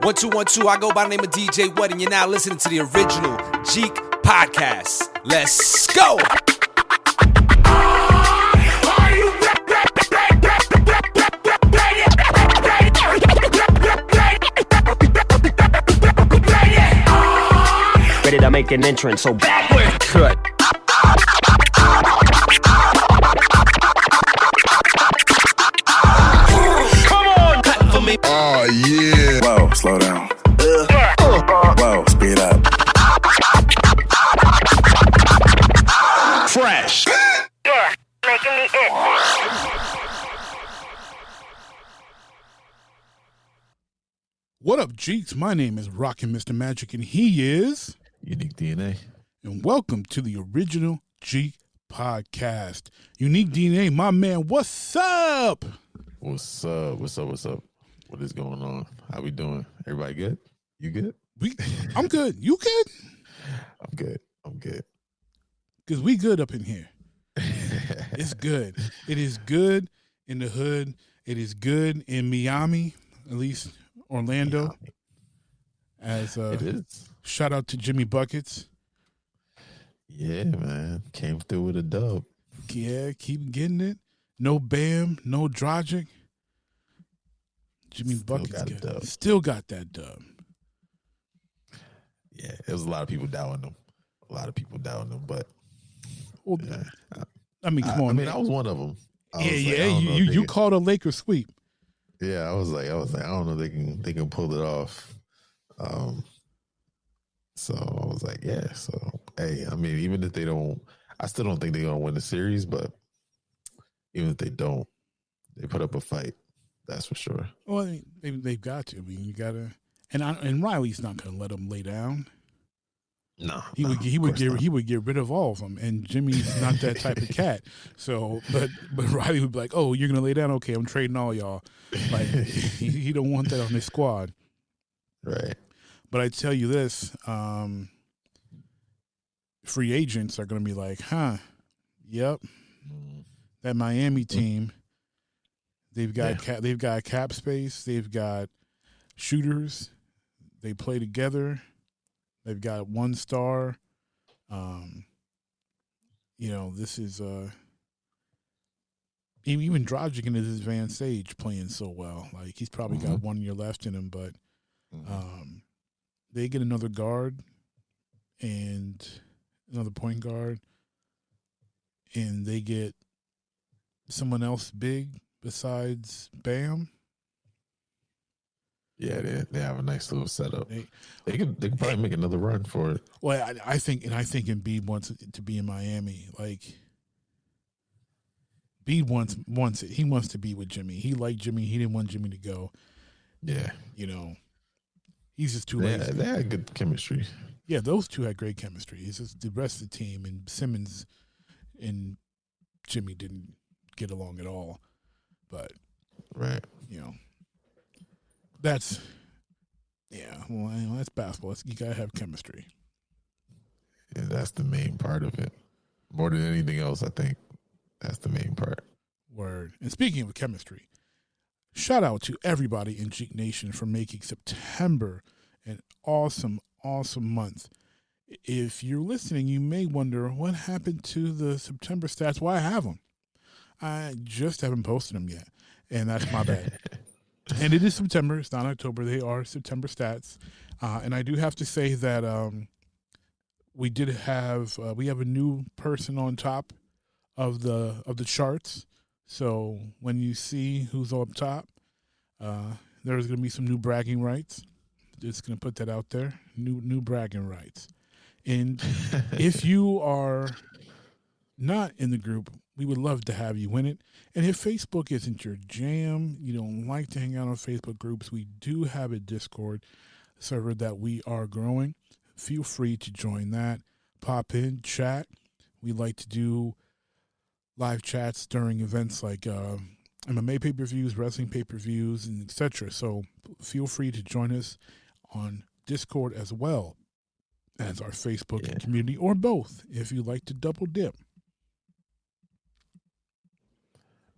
1212, I go by the name of DJ What, and you're now listening to the original Jeek podcast. Let's go! Ready to make an entrance, so backward cut. Come on, cut for me. Oh, yeah. Whoa, slow down. Whoa, speed up. Fresh. Making me itch. What up, Jeeks? My name is ROCKINMRMAGIC, and he is UNIQDNA. And welcome to the original Jeek podcast. UNIQDNA, my man, what's up? What's up? What's up? What's up? What is going on? How we doing? Everybody good? You good? I'm good. You good? I'm good. I'm good. Because we good up in here. It's good. It is good in the hood. It is good in Miami, at least Orlando. As it is. Shout out to Jimmy Buckets. Yeah, man. Came through with a dub. Yeah, keep getting it. No Bam, no Dragic. Jimmy Buckets still got that dub. Yeah, there was a lot of people doubting them. But well, yeah. I mean, come on. I mean, I was one of them. You called a Lakers sweep. Yeah, I was like, I don't know if they can pull it off. So I was like, yeah. So hey, I mean, even if they don't, I still don't think they're gonna win the series. But even if they don't, they put up a fight. That's for sure. Well, I mean, they've got to. I mean, you gotta. And Riley's not gonna let them lay down. No, he would get rid of all of them. And Jimmy's not that type of cat. So, but Riley would be like, "Oh, you're gonna lay down? Okay, I'm trading all y'all." Like he don't want that on his squad. Right. But I tell you this, free agents are going to be like, yep, that Miami team, they've got cap space, they've got shooters, they play together, they've got one star. This is even Dragic in his advanced age playing so well. Like he's probably got 1 year left in him, but they get another guard and another point guard, and they get someone else big besides Bam. Yeah, they have a nice little setup. They could probably make another run for it. Well, I think Embiid wants to be in Miami. Like Embiid wants it. He wants to be with Jimmy. He liked Jimmy. He didn't want Jimmy to go. Yeah, he's just too lazy. They had good chemistry. Yeah, those two had great chemistry. It's just the rest of the team, and Simmons and Jimmy didn't get along at all. But right, that's that's basketball. You gotta have chemistry. Yeah, that's the main part of it. More than anything else, I think that's the main part. Word. And speaking of chemistry, shout out to everybody in Jeek Nation for making September an awesome, awesome month. If you're listening, you may wonder what happened to the September stats. Why I have them? I just haven't posted them yet, and that's my bad. And it is September. It's not October. They are September stats. And I do have to say that we have a new person on top of the charts. So when you see who's up top, there's going to be some new bragging rights. Just going to put that out there. New bragging rights. And if you are not in the group, we would love to have you in it. And if Facebook isn't your jam, you don't like to hang out on Facebook groups, we do have a Discord server that we are growing. Feel free to join that. Pop in, chat. We like to do live chats during events like MMA pay-per-views, wrestling pay-per-views, and etc. So feel free to join us on Discord as well as our Facebook community, or both, if you like to double dip.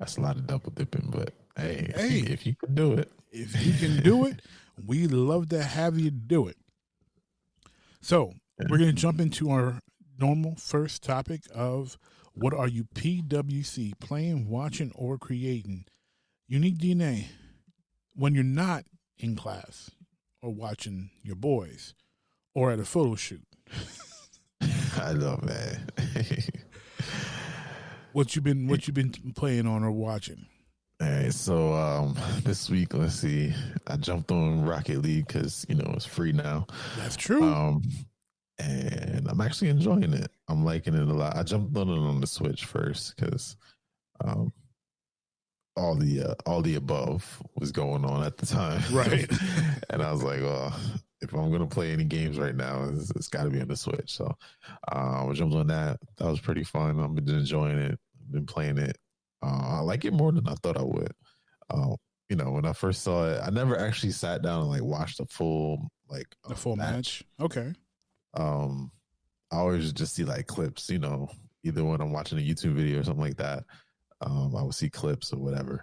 That's a lot of double dipping, but hey, Hey. if you can do it. If you can do it, we love to have you do it. So we're going to jump into our normal first topic of what are you PWC, playing, watching, or creating? UNIQDNA, when you're not in class or watching your boys or at a photo shoot. I know, man. What you been playing on or watching? All right, so this week, let's see. I jumped on Rocket League because it's free now. That's true. And I'm actually enjoying it. I'm liking it a lot. I jumped on the Switch first because all the above was going on at the time, Right? And I was like, well, if I'm gonna play any games right now, it's got to be on the Switch. So I jumped on that. That was pretty fun. I've been enjoying it. I've been playing it. I like it more than I thought I would. When I first saw it, I never actually sat down and like watched a full match. Okay. I always just see like clips, either when I'm watching a YouTube video or something like that. I would see clips or whatever.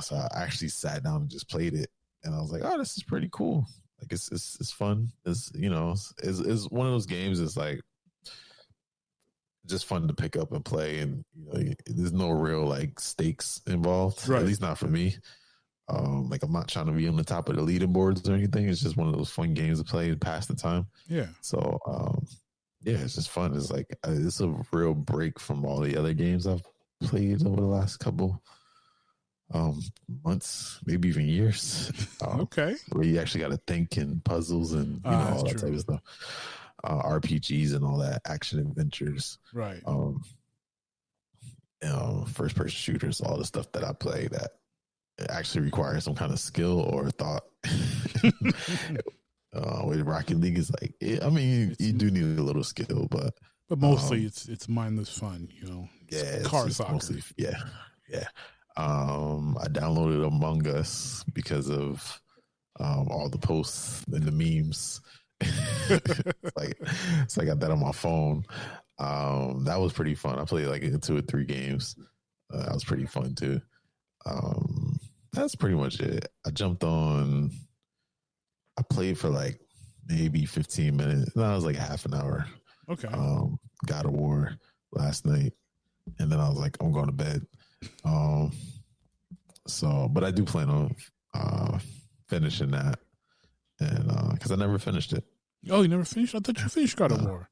So I actually sat down and just played it, and I was like, "Oh, this is pretty cool. Like it's fun. It's it's one of those games. It's like just fun to pick up and play, and there's no real like stakes involved. Right. At least not for me. Like I'm not trying to be on the top of the leaderboards or anything. It's just one of those fun games to play and pass the time. Yeah. So yeah, it's just fun. It's like it's a real break from all the other games I've played over the last couple months, maybe even years. Okay. Where you actually got to think and puzzles and all that type of stuff. RPGs and all that, action adventures. Right. First person shooters, all the stuff that I play that actually requires some kind of skill or thought. With Rocket League is like, you do need a little skill, but mostly it's mindless fun, Yeah, it's car soccer. Mostly, yeah. I downloaded Among Us because of all the posts and the memes. So I got that on my phone. That was pretty fun. I played like 2 or 3 games. That was pretty fun too. That's pretty much it. I jumped on. I played for like maybe 15 minutes. No, it was like half an hour. Okay. God of War last night, and then I was like, I'm going to bed. But I do plan on finishing that, and because I never finished it. Oh, you never finished? I thought you finished God of War.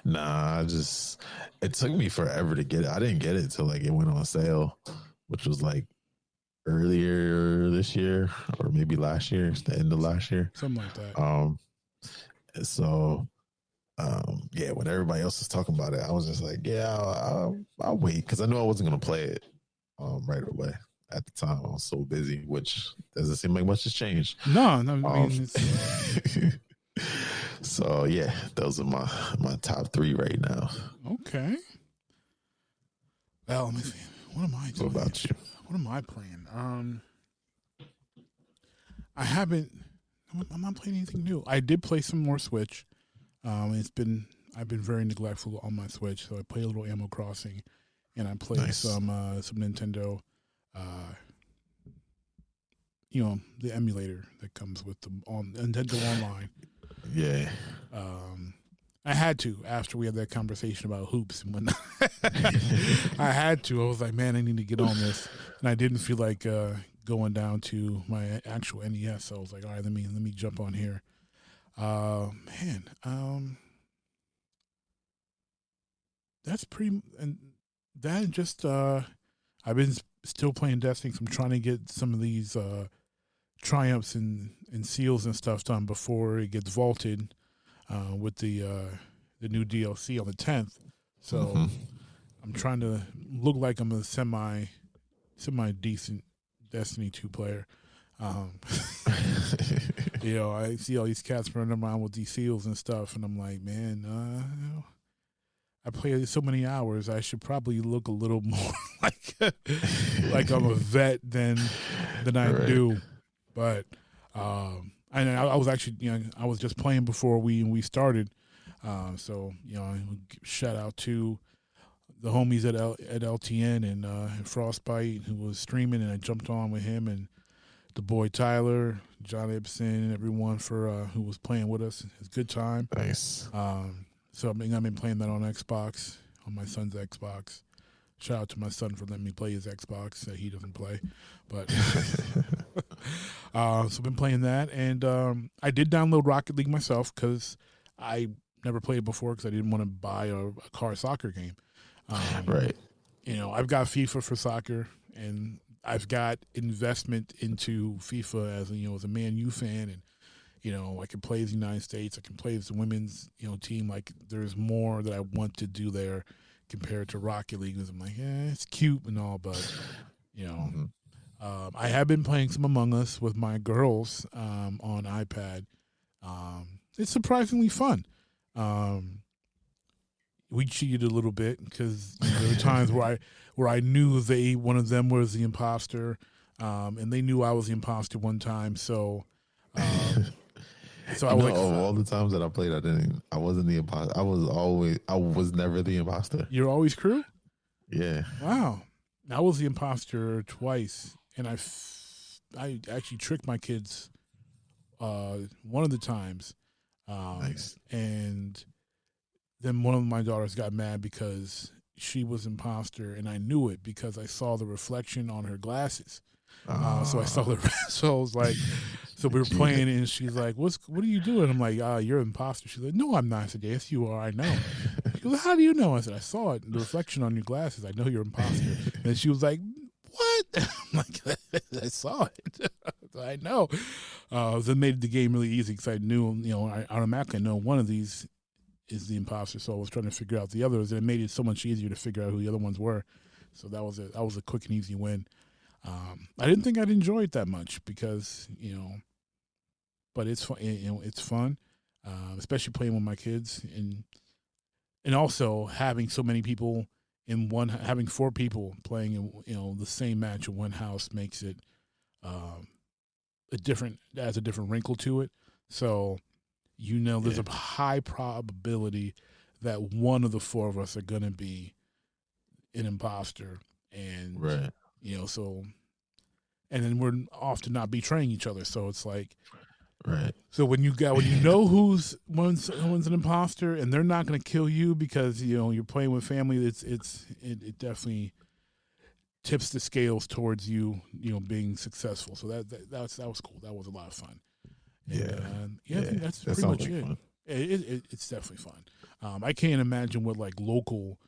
Nah, it took me forever to get it. I didn't get it till like it went on sale, which was like earlier this year or maybe last year, the end of last year. Something like that. Yeah, when everybody else was talking about it, I was just like, yeah, I'll wait, because I knew I wasn't going to play it right away. At the time, I was so busy, which doesn't seem like much has changed. No, I mean, so yeah, those are my top 3 right now. Okay. Well, let me see. What am I doing? What about you? What am I playing? I'm not playing anything new. I did play some more Switch. I've been very neglectful on my Switch, so I played a little Animal Crossing, and I played some Nintendo, the emulator that comes with the Nintendo Online. Yeah. I had to, after we had that conversation about hoops and whatnot. I had to. I was like, man, I need to get on this, and I didn't feel like going down to my actual NES. So I was like, all right, let me jump on here. That's pretty, and that just I've been still playing Destiny. So I'm trying to get some of these triumphs and seals and stuff done before it gets vaulted with the new DLC on the 10th. So I'm trying to look like I'm a semi decent Destiny 2 player. I see all these cats running around with these seals and stuff, and I'm like, man, I play so many hours. I should probably look a little more like I'm a vet than I do. But I was actually, I was just playing before we started. So shout out to the homies at LTN and Frostbite, who was streaming, and I jumped on with him and the boy Tyler, John Ibsen, and everyone for who was playing with us. It's a good time. Nice. So I've been playing that on Xbox, on my son's Xbox. Shout out to my son for letting me play his Xbox that he doesn't play. But so I've been playing that, and I did download Rocket League myself because I never played it before because I didn't want to buy a car soccer game. Right. You know, I've got FIFA for soccer, and I've got investment into FIFA as a Man U fan, and you know, I can play as the United States, I can play as the women's team. Like, there's more that I want to do there compared to Rocket League. Because I'm like, yeah, it's cute and all, but I have been playing some Among Us with my girls on iPad. It's surprisingly fun. We cheated a little bit because there were times where I knew one of them was the imposter, and they knew I was the imposter one time. So, I was like, all the times that I played, I wasn't the imposter. I was never the imposter. You're always crew? Yeah. Wow. I was the imposter twice, and I actually tricked my kids one of the times. Nice. And then one of my daughters got mad because she was imposter, and I knew it because I saw the reflection on her glasses. So I saw so I was like, so we were playing, and she's like, what are you doing? I'm like, you're an imposter. She's like, no, I'm not. I said, yes, you are. I know. She goes, how do you know? I said, I saw it, the reflection on your glasses. I know you're an imposter. And she was like, what? I'm like, I saw it. I know. So it made the game really easy because I knew, I automatically know one of these is the imposter. So I was trying to figure out the others, and it made it so much easier to figure out who the other ones were. So that was a quick and easy win. I didn't think I'd enjoy it that much because, but it's fun. It's fun, especially playing with my kids, and also having so many people having 4 people playing in the same match in one house makes it adds a different wrinkle to it. So there's a high probability that one of the 4 of us are going to be an imposter, and right. So, and then we're off to not betraying each other. So it's like, right. So when you know one's an imposter, and they're not going to kill you because you're playing with family, it definitely tips the scales towards you being successful. So that was cool. That was a lot of fun. And, I think that's pretty much it. It's definitely fun. I can't imagine what like local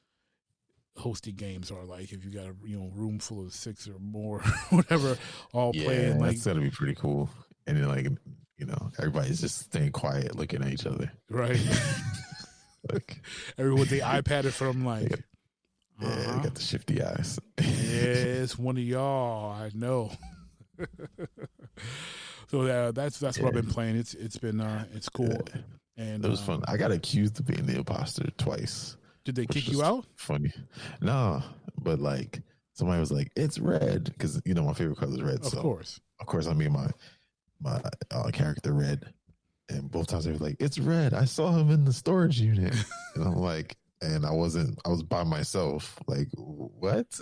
hosted games are like if you got a room full of 6 or more, whatever, all playing. Like, that's gonna be pretty cool. And then like everybody's just staying quiet, looking at each other. Right. Like everyone with the iPad in front of them, like, they got the shifty eyes. Yeah, it's one of y'all. I know. So that's what I've been playing. It's been it's cool. And it was fun. I got accused of being the imposter twice. Did they kick you out? Funny. No, but like somebody was like, it's red, because my favorite color is red. Of course I made my character red, and both times they were like, it's red. I saw him in the storage unit. And I'm like, and I was by myself. Like, what?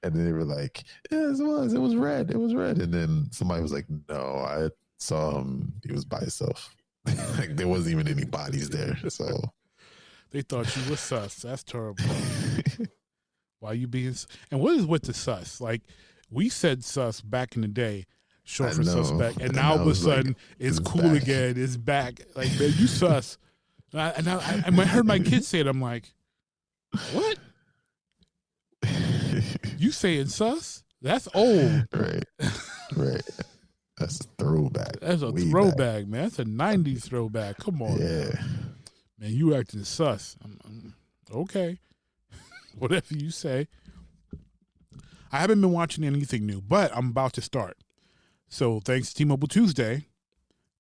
And then they were like, yeah, it was red. It was red. And then somebody was like, no, I saw him. He was by himself. Like, there wasn't even any bodies there. So they thought you were sus. That's terrible. Why you being? And what is with the sus? Like, we said sus back in the day, short for suspect, and now all of a sudden like, it's cool back again. It's back. Like, man, you sus. And I heard my kids say it. I'm like, what? You saying sus? That's old. Right. That's a throwback. That's a throwback, man. That's a 90s throwback. Come on. Yeah. Man, you acting sus. I'm okay. Whatever you say. I haven't been watching anything new, but I'm about to start. So thanks to T-Mobile Tuesday,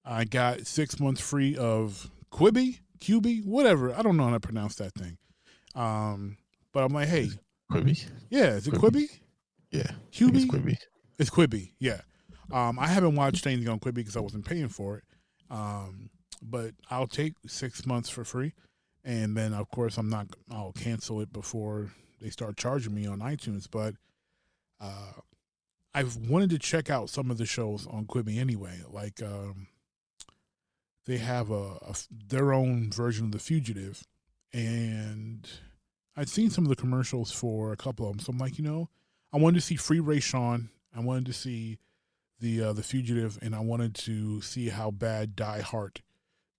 I got 6 months free of Quibi, whatever. I don't know how to pronounce that thing. But I'm like, hey. Quibi? Yeah, is it Quibi? Yeah. Quibi? It's Quibi. It's Quibi, yeah. I haven't watched anything on Quibi because I wasn't paying for it. But I'll take 6 months for free And then, of course, I'll cancel it before they start charging me on iTunes. But I've wanted to check out some of the shows on Quibi anyway. Like, they have their own version of The Fugitive. And I'd seen some of the commercials for a couple of them. So I'm like, I wanted to see Free Ray Sean. I wanted to see the Fugitive. And I wanted to see how bad Die Hard,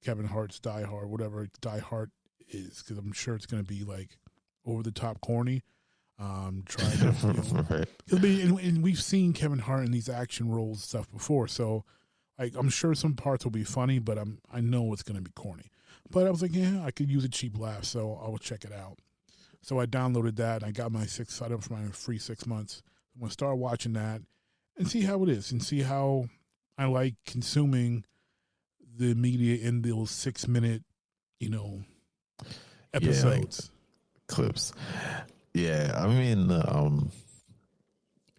Kevin Hart's Die Hard, whatever Die Hard is, because I'm sure it's going to be like over the top corny. Trying to, Right. and we've seen Kevin Hart in these action roles and stuff before, so like I'm sure some parts will be funny, but I know it's going to be corny. But I was like, yeah, I could use a cheap laugh, so I will check it out. So I downloaded that, and I got my signed up for my free 6 months. I'm going to start watching that and see how it is, and see how I like consuming the media in those 6 minute, episodes. Yeah, clips. Yeah, I mean,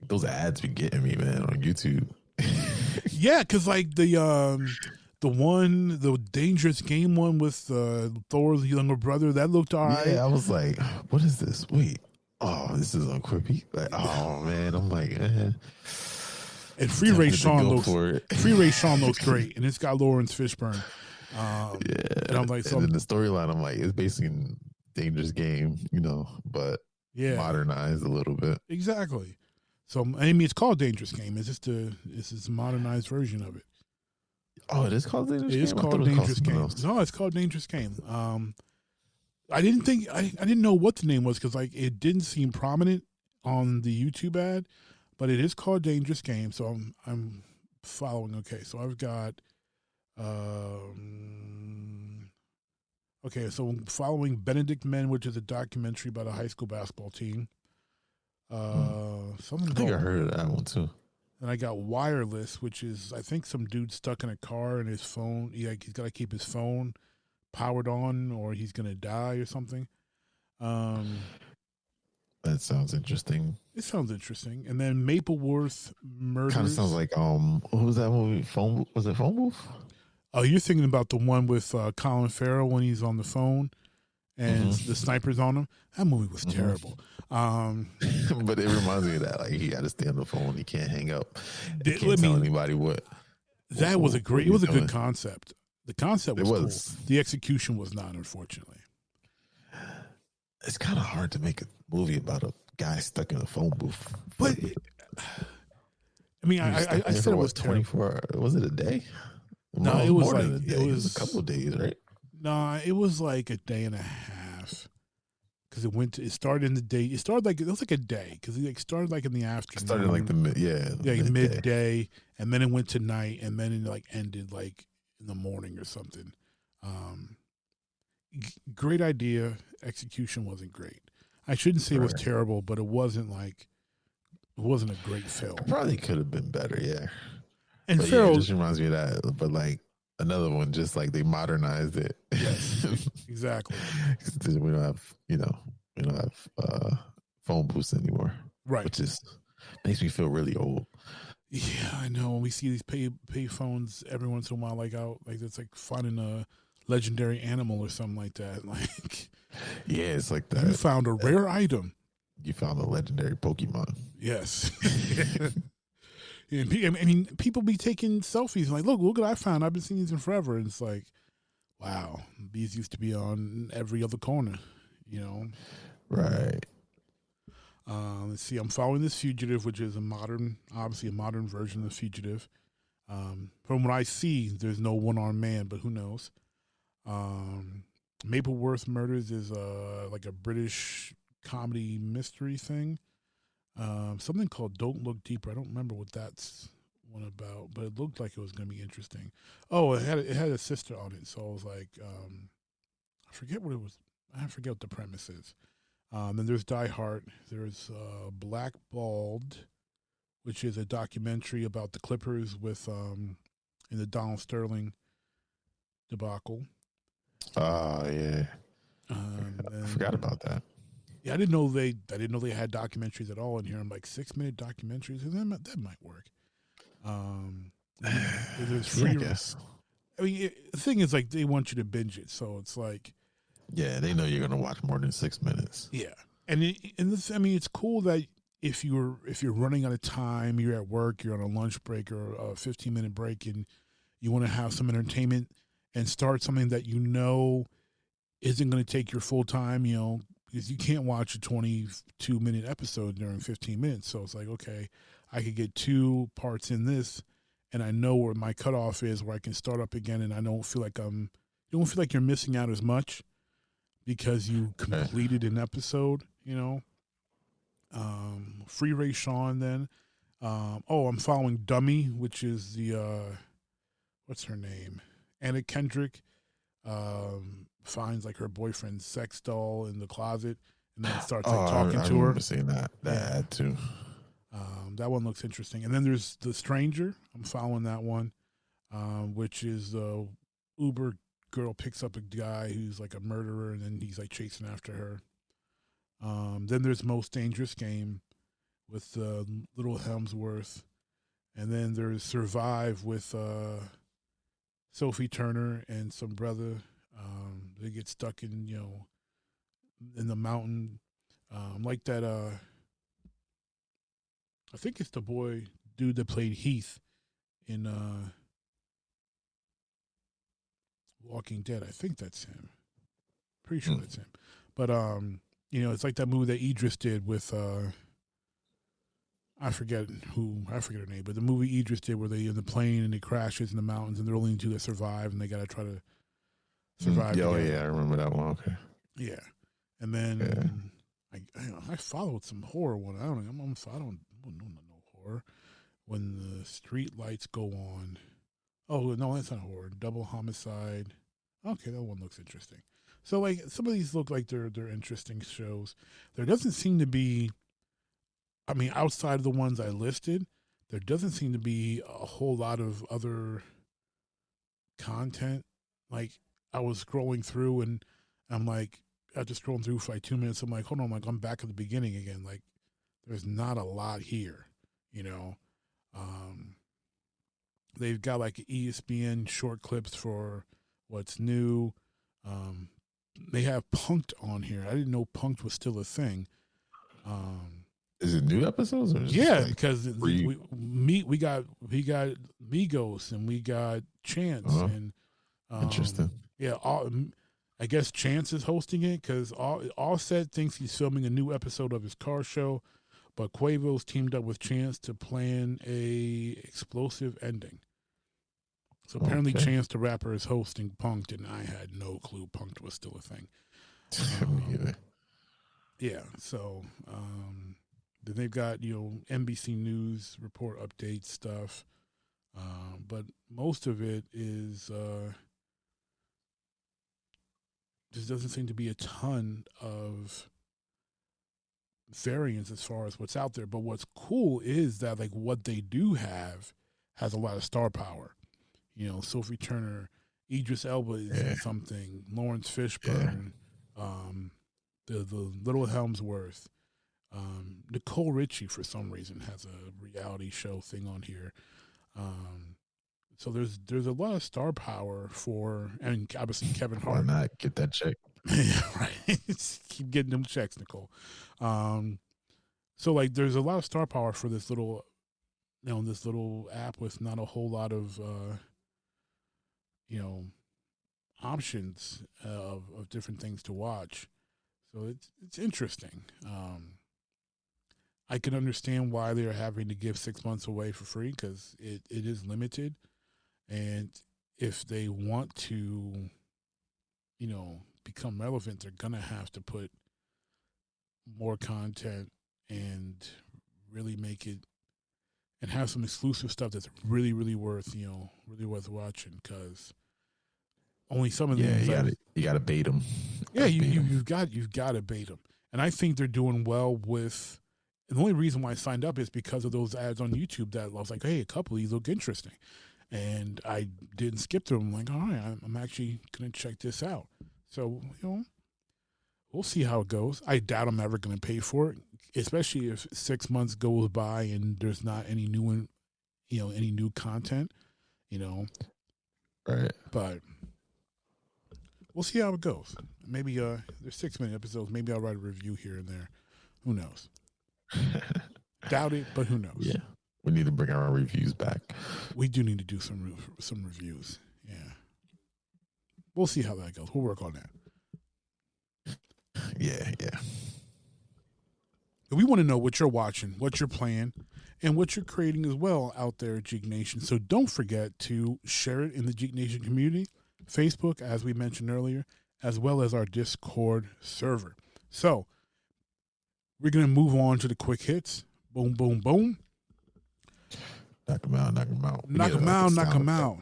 those ads be getting me, man, on YouTube. Yeah, because like the Dangerous Game one with Thor's younger brother, that looked all right. Yeah, I was like, what is this? Wait, this is on Quibi? Like, oh man, I'm like, And Free Ray Sean looks great, and it's got Lawrence Fishburne. Yeah, and I'm like, and then the storyline, I'm like, it's basically Dangerous Game, but modernized a little bit. Exactly. So I mean, it's called Dangerous Game. It's just a modernized version of it. Oh, it is called Dangerous Game? It is called Dangerous Game. No, it's called Dangerous Game. I didn't know what the name was because like it didn't seem prominent on the YouTube ad, but it is called Dangerous Game. So I'm following. Okay, so I've got okay, so I'm following Benedict Men, which is a documentary about a high school basketball team. Something I think I heard of that one too. And I got Wireless, which is I think some dude stuck in a car and his phone. He's got to keep his phone powered on, or he's gonna die or something. That sounds interesting. It sounds interesting. And then Mapleworth Murders. Kind of sounds like what was that movie? Was it Phone Booth? Oh, you're thinking about the one with Colin Farrell when he's on the phone and the sniper's on him. That movie was terrible. But it reminds me of that. Like he got to stay on the phone. He can't hang up. He I can't tell mean, anybody what. That was a great. It was a good concept. The concept was, cool. The execution was not, unfortunately. It's kind of hard to make a movie about a guy stuck in a phone booth. But I mean, I said it was 24. Was it a day? No, it was like it was a couple of days, right? No, it was like a day and a half because it started in the day. It was like a day because it started like in the afternoon. It started like midday, and then it went to night, and then it like ended like in the morning or something. Great idea. Execution wasn't great. I shouldn't say it was terrible, but it wasn't a great film. It probably could have been better, yeah. And but Farrell, it just reminds me of that. But like another one, just like they modernized it. Yes, exactly. We don't have phone booths anymore, right? Which makes me feel really old. Yeah, I know. When we see these pay phones every once in a while, like it's like finding a legendary animal or something like that. Like, yeah, it's like that. You found a rare item. You found a legendary Pokemon. Yes. I mean, people be taking selfies like, look what I found. I've been seeing these in forever. And it's like, wow, these used to be on every other corner, Right. Let's see. I'm following this Fugitive, which is obviously a modern version of the Fugitive. From what I see, there's no one-armed man, but who knows? Mapleworth Murders is like a British comedy mystery thing. Something called Don't Look Deeper. I don't remember what that's one about, but it looked like it was going to be interesting. Oh, it had a sister on it, so I was like, I forget what it was. I forget what the premise is. Then there's Die Hard. There's Blackballed, which is a documentary about the Clippers with in the Donald Sterling debacle. Yeah. I forgot about that. Yeah, I didn't know they had documentaries at all in here. I'm like 6-minute documentaries, and that might work. There's free. Yeah, I guess. I mean, the thing is, like, they want you to binge it, so it's like Yeah, they know you're gonna watch more than 6 minutes. Yeah, and this, I mean, it's cool that if you're running out of time, you're at work, you're on a lunch break or a 15-minute break, and you want to have some entertainment and start something that you know isn't going to take your full time, you know, because you can't watch a 22-minute episode during 15 minutes. So it's like, okay, I could get 2 parts in this, and I know where my cutoff is, where I can start up again, and I don't feel like you don't feel like you're missing out as much because you completed an episode, you know. Free Ray Sean then. I'm following Dummy, which is the what's her name? Anna Kendrick. Finds like her boyfriend's sex doll in the closet and then starts like talking to her. I remember seeing that ad too. That one looks interesting. And then there's The Stranger. I'm following that one, which is Uber girl picks up a guy who's like a murderer and then he's like chasing after her. Then there's Most Dangerous Game with Little Hemsworth. And then there's Survive with Sophie Turner and some brother. They get stuck in, you know, in the mountain. Like that, I think it's the dude that played Heath in Walking Dead. I think that's him. Pretty sure that's him. But, you know, it's like that movie that Idris did with, I forget her name, but the movie Idris did where they in the plane and it crashes in the mountains and they're only 2 that survive and they got to try to survive. Oh, yeah, I remember that one. Okay. Yeah. And then I followed some horror one. I don't know no horror. When the street lights go on. Oh, no, that's not horror. Double Homicide. Okay, that one looks interesting. So, like, some of these look like they're interesting shows. There doesn't seem to be, I mean, outside of the ones I listed, there doesn't seem to be a whole lot of other content. Like, I was scrolling through and I'm like, after scrolling through for like 2 minutes, I'm like, hold on, I'm back at the beginning again. Like, there's not a lot here, you know. They've got like ESPN short clips for what's new. They have Punked on here. I didn't know Punked was still a thing. Is it new episodes? Or Because we got Migos and we got Chance and interesting. Yeah, I guess Chance is hosting it because Offset thinks he's filming a new episode of his car show, but Quavo's teamed up with Chance to plan a explosive ending. So apparently Chance the Rapper is hosting Punked, and I had no clue Punked was still a thing. Yeah, so then they've got, you know, NBC News report update stuff, but most of it is there doesn't seem to be a ton of variance as far as what's out there. But what's cool is that like what they do have has a lot of star power. You know, Sophie Turner, Idris Elba is in something, Lawrence Fishburne, the Little Hemsworth, Nicole Richie for some reason has a reality show thing on here. So there's a lot of star power for, and obviously Kevin Hart. Why not get that check? Yeah, right. Keep getting them checks, Nicole. So like there's a lot of star power for this little, you know, this little app with not a whole lot of you know, options of different things to watch. So it's interesting. I can understand why they're having to give 6 months away for free because it is limited. And if they want to, you know, become relevant, they're going to have to put more content and really make it and have some exclusive stuff that's really, really worth, you know, really worth watching because only some of these. You got to bait them. Yeah, you've got to bait them. And I think they're doing well with, and the only reason why I signed up is because of those ads on YouTube that I was like, hey, a couple of these look interesting. And I didn't skip through them. I'm like, all right, I'm actually going to check this out. So, you know, we'll see how it goes. I doubt I'm ever going to pay for it, especially if 6 months goes by and there's not any new, you know, any new content, you know. Right. But we'll see how it goes. Maybe there's 6-minute episodes. Maybe I'll write a review here and there. Who knows? Doubt it, but who knows? Yeah, we need to bring our reviews back. We do need to do some reviews. Yeah, we'll see how that goes. We'll work on that. Yeah. We want to know what you're watching, what you're playing, and what you're creating as well out there at Jeek Nation. So don't forget to share it in the Jeek Nation community, Facebook, as we mentioned earlier, as well as our Discord server. So we're going to move on to the quick hits. Boom, boom, boom. Knock them out. Knock them out.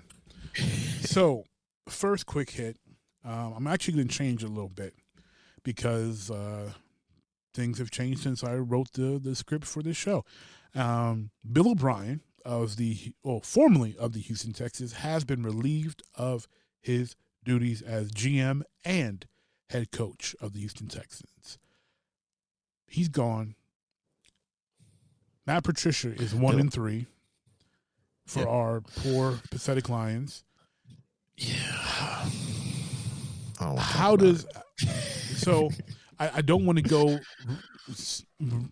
So, first quick hit. I'm actually going to change it a little bit because things have changed since I wrote the script for this show. Bill O'Brien, formerly of the Houston Texans, has been relieved of his duties as GM and head coach of the Houston Texans. He's gone. Matt Patricia is 1-3 for our poor, pathetic Lions. Yeah. How does so? I don't want to go.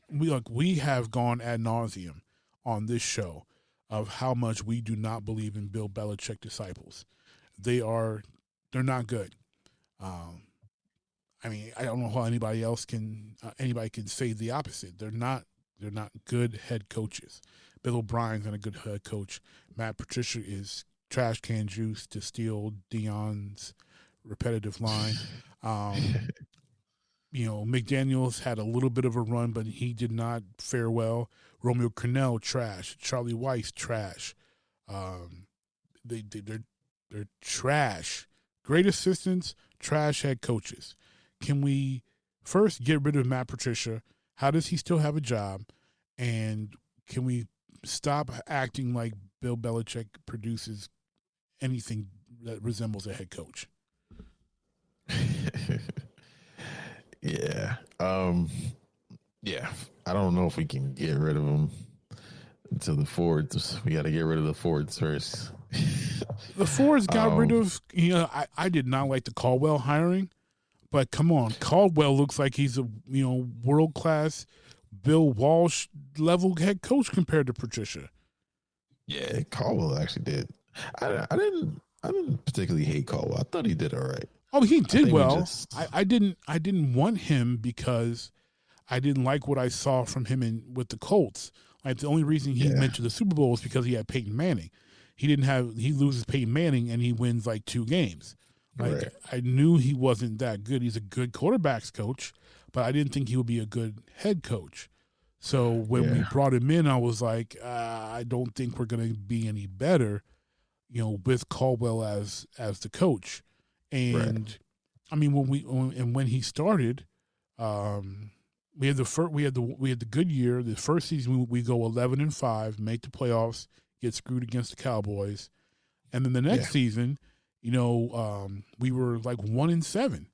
We have gone ad nauseum on this show of how much we do not believe in Bill Belichick disciples. They're not good. I mean, I don't know how anybody can say the opposite. They're not good head coaches. Bill O'Brien's not a good head coach. Matt Patricia is trash can juice, to steal Dion's repetitive line. McDaniels had a little bit of a run, but he did not fare well. Romeo Crennel, trash. Charlie Weiss, trash. They're trash. Great assistants, trash head coaches. Can we first get rid of Matt Patricia? How does he still have a job? And can we stop acting like Bill Belichick produces anything that resembles a head coach? Yeah. Yeah. I don't know if we can get rid of him until the Fords. We got to get rid of the Fords first. The Fords got rid of, I did not like the Caldwell hiring, but come on. Caldwell looks like he's a, world-class Bill Walsh level head coach compared to Patricia. Yeah, Caldwell actually did. I didn't particularly hate Caldwell. I thought he did all right. Oh, he did well. I didn't want him because I didn't like what I saw from him with the Colts. Like the only reason he went to the Super Bowl was because he had Peyton Manning. He loses Peyton Manning and he wins like 2 games. Like I knew he wasn't that good. He's a good quarterbacks coach, but I didn't think he would be a good head coach. So when we brought him in, I was like, I don't think we're going to be any better, with Caldwell as the coach. And I mean, when he started, we had the good year. The first season we go 11-5, make the playoffs, get screwed against the Cowboys, and then the next season, we were like 1-7.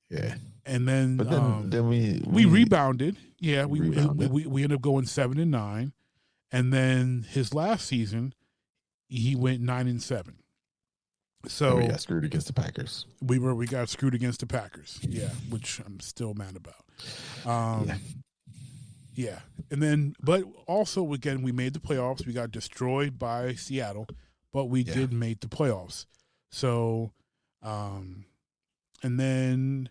Yeah, and then then we rebounded. Yeah, we ended up going 7-9, and then his last season, he went 9-7. So we got screwed against the Packers. We got screwed against the Packers. Yeah, which I'm still mad about. Yeah. And then, but also again, we made the playoffs. We got destroyed by Seattle, but we did make the playoffs. So, and then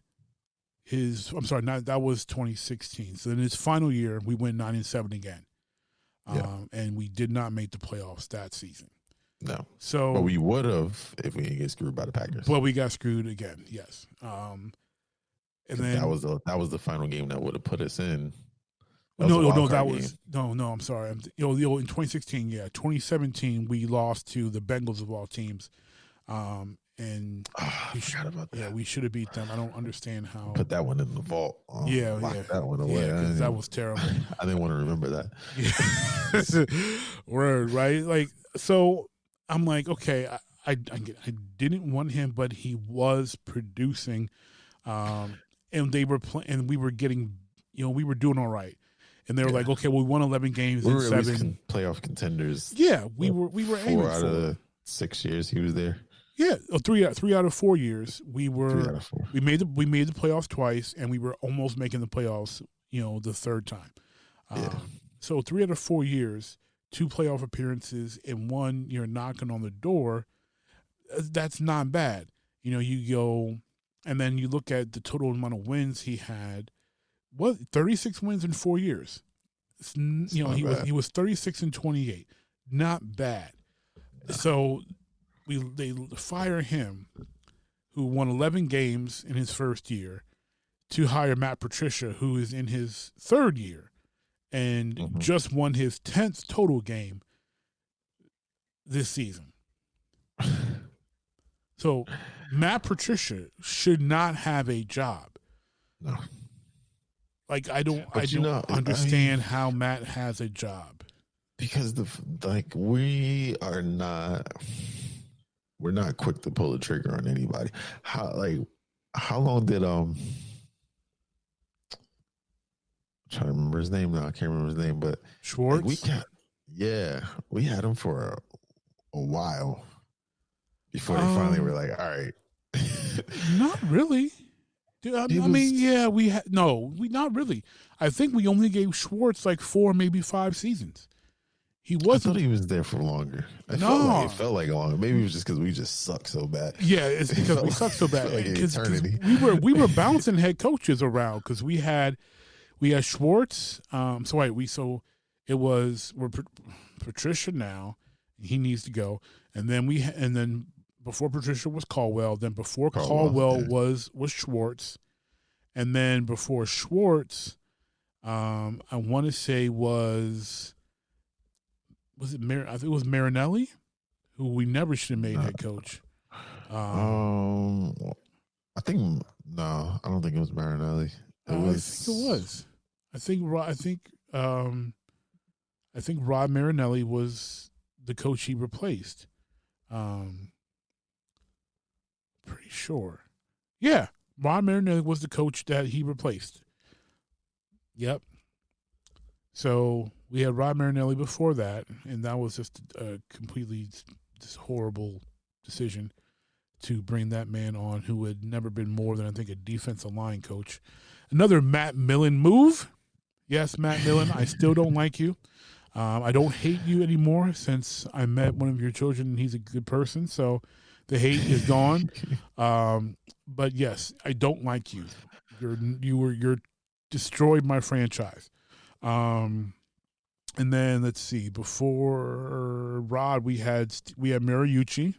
that was 2016. So in his final year, we went 9-7 again. And we did not make the playoffs that season. No. So, but we would have if we didn't get screwed by the Packers. Well, we got screwed again. Yes. And then that was the final game that would have put us in. I'm sorry. In 2016, 2017, we lost to the Bengals of all teams. And I forgot about that. Yeah, we should have beat them. I don't understand how. Put that one in the vault. Lock that one away. Yeah, that was terrible. I didn't want to remember that. Yeah. Word, right? Like, so I'm like, okay, I didn't want him, but he was producing, and they were and we were getting, we were doing all right. And they were like, okay, well, we won 11 games we in were 7 playoff contenders. Yeah, we were 4 out of the 6 years he was there. Yeah, three out of 4 years. We 3 out of 4. we made the playoffs twice, and we were almost making the playoffs. The third time. Yeah. So 3 out of 4 years, 2 playoff appearances, and 1 you're knocking on the door. That's not bad. You go, and then you look at the total amount of wins he had. 36 wins in 4 years. He was 36-28. Not bad. So they fire him, who won 11 games in his first year, to hire Matt Patricia, who is in his third year and just won his 10th total game this season. So Matt Patricia should not have a job. No. Like, I don't understand how Matt has a job. Because we're not quick to pull the trigger on anybody. How long did I'm trying to remember his name now. I can't remember his name, but Schwartz. We had him for a while before they finally were like, all right. Not really. Not really. I think we only gave Schwartz like 4, maybe 5 seasons. He wasn't. I thought he was there for longer. It felt like longer. Maybe it was just because we just suck so bad. Yeah, it's because we suck so bad. Like eternity. We were bouncing head coaches around because we had Schwartz. We're Patricia now. He needs to go, and then before Patricia was Caldwell. Then before Caldwell was Schwartz, and then before Schwartz, I want to say was it I think it was Marinelli, who we never should have made head coach. I think I don't think it was Marinelli. I think it was. I think Rod Marinelli was the coach he replaced. Pretty sure. Yeah, Rod Marinelli was the coach that he replaced. Yep. So we had Rod Marinelli before that, and that was just a completely just horrible decision to bring that man on, who had never been more than, I think, a defensive line coach. Another Matt Millen move. Yes, Matt Millen, I still don't like you. I don't hate you anymore since I met one of your children and he's a good person, so the hate is gone. But yes, I don't like you. You're destroyed my franchise. And then let's see. Before Rod, we had Mariucci,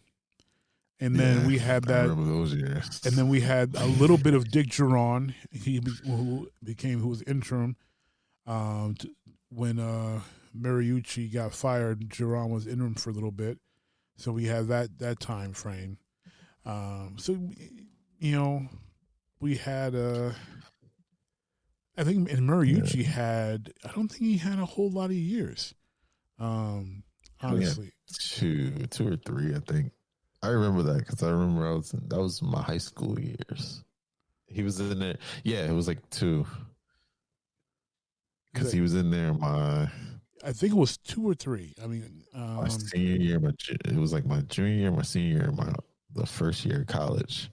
and then we had that. I remember those years. And then we had a little bit of Dick Geron, who was interim. When Mariucci got fired, Geron was interim for a little bit, so we had that time frame. We had I think, and Mariucci had. I don't think he had a whole lot of years. Honestly, two or three. I think I remember that because I remember that was my high school years. He was in there. Yeah, it was like 2. Because he was in there I think it was 2 or 3. I mean, my senior year, it was like my junior year, my senior year, the first year of college.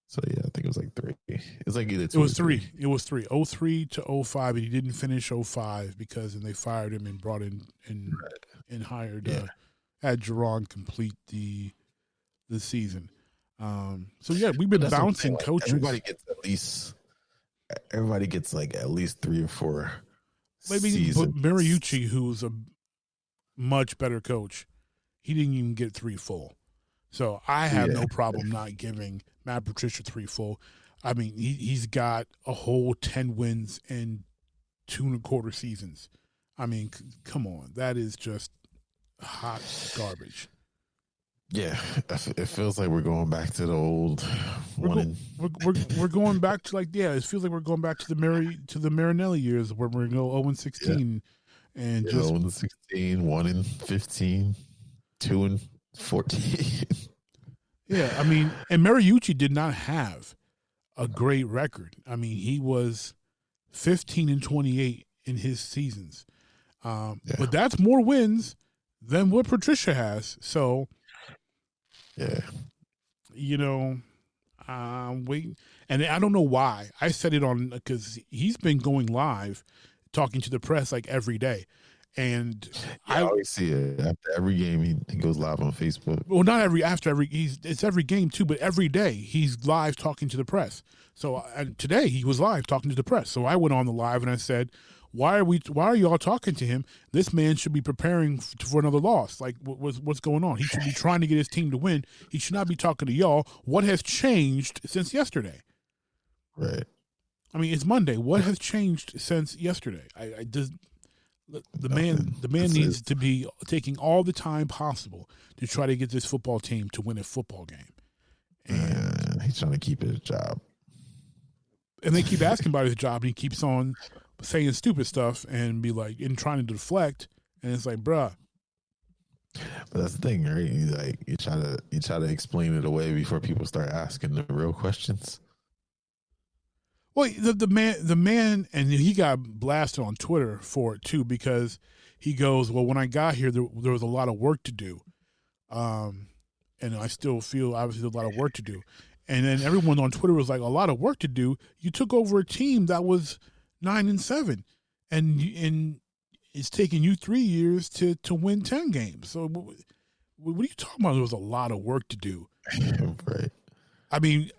So yeah, I think it was like 3. It was like either 2. It was 3. It was 3. 03 to 05, and he didn't finish 05 because then they fired him and brought in and hired had Geron complete the season. So yeah, we've been bouncing coaches. Everybody gets like at least 3 or 4. Maybe Mariucci, who's a much better coach, he didn't even get 3 full. So I have no problem not giving Matt Patricia 3 full. I mean, he's got a whole 10 wins and 2 1/4 seasons. I mean, come on, that is just hot garbage. Yeah, it feels like we're going back to the old. We're going back to it feels like we're going back to the Marinelli years where we're going to go 0-16 and just 0-16, 1-15, 2-14. Yeah, I mean, and Mariucci did not have a great record. I mean, he was 15-28 in his seasons, but that's more wins than what Patricia has. So. Yeah, you know, wait, and I don't know why. I said it on because he's been going live, talking to the press like every day, and I always see it after every game. He goes live on Facebook. Well, not after every. It's every game too, but every day he's live talking to the press. So and today he was live talking to the press. So I went on the live and I said, Why are y'all talking to him? This man should be preparing for another loss. Like, what's going on? He should be trying to get his team to win. He should not be talking to y'all. What has changed since yesterday? Right. I mean, it's Monday. What has changed since yesterday? The man needs to be taking all the time possible to try to get this football team to win a football game. And he's trying to keep his job. And they keep asking about his job, and he keeps on saying stupid stuff and be like, and trying to deflect. And it's like, bruh. But that's the thing, right? You try to explain it away before people start asking the real questions. Well, the man, and he got blasted on Twitter for it too, because he goes, well, when I got here, there was a lot of work to do. And I still feel obviously there's a lot of work to do. And then everyone on Twitter was like, a lot of work to do. You took over a team that was 9-7, and it's taking you 3 years to win 10 games. So what are you talking about? There was a lot of work to do. Right. I mean,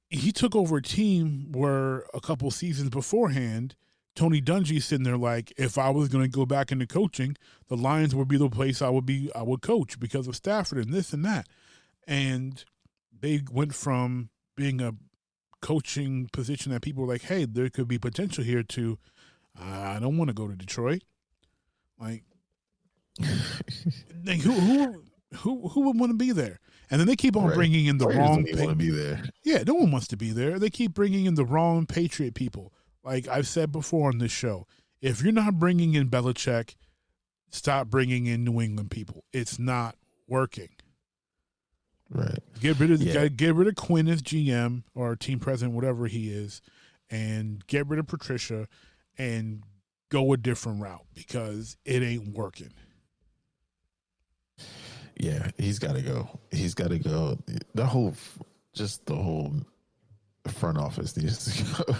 he took over a team where a couple seasons beforehand, Tony Dungy's sitting there like, if I was going to go back into coaching, the Lions would be the place I would coach because of Stafford and this and that. And they went from being a coaching position that people were like, hey, there could be potential here, to I don't want to go to Detroit. Like who would want to be there? And then they keep on bringing in the wrong people. Want to be there? Yeah, no one wants to be there. They keep bringing in the wrong Patriot people. Like I've said before on this show, if you're not bringing in Belichick, stop bringing in New England people. It's not working. Right. Get rid of Quinn as GM or team president, whatever he is, and get rid of Patricia and go a different route because it ain't working. Yeah, he's got to go. He's got to go. The whole front office needs to go.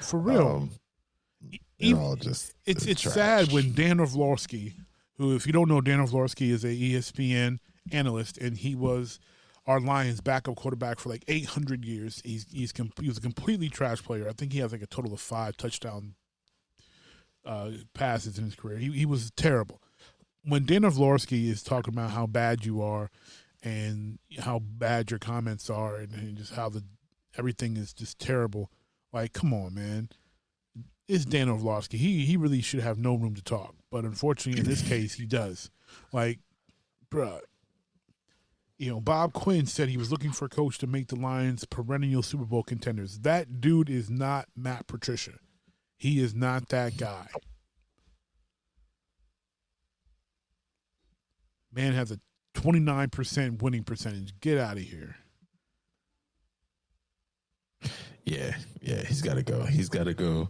For real. It's sad when Dan Orlovsky, who, if you don't know, Dan Orlovsky is a ESPN analyst, and he was our Lions backup quarterback for like 800 years. He was a completely trash player. I think he has like a total of 5 touchdown passes in his career. He was terrible. When Dan Orlovsky is talking about how bad you are and how bad your comments are and just how everything is just terrible, like, come on, man. It's Dan Orlovsky. He really should have no room to talk. But unfortunately, in this case, he does. Like, bruh, Bob Quinn said he was looking for a coach to make the Lions perennial Super Bowl contenders. That dude is not Matt Patricia. He is not that guy. Man has a 29% winning percentage. Get out of here. Yeah, he's got to go. He's got to go.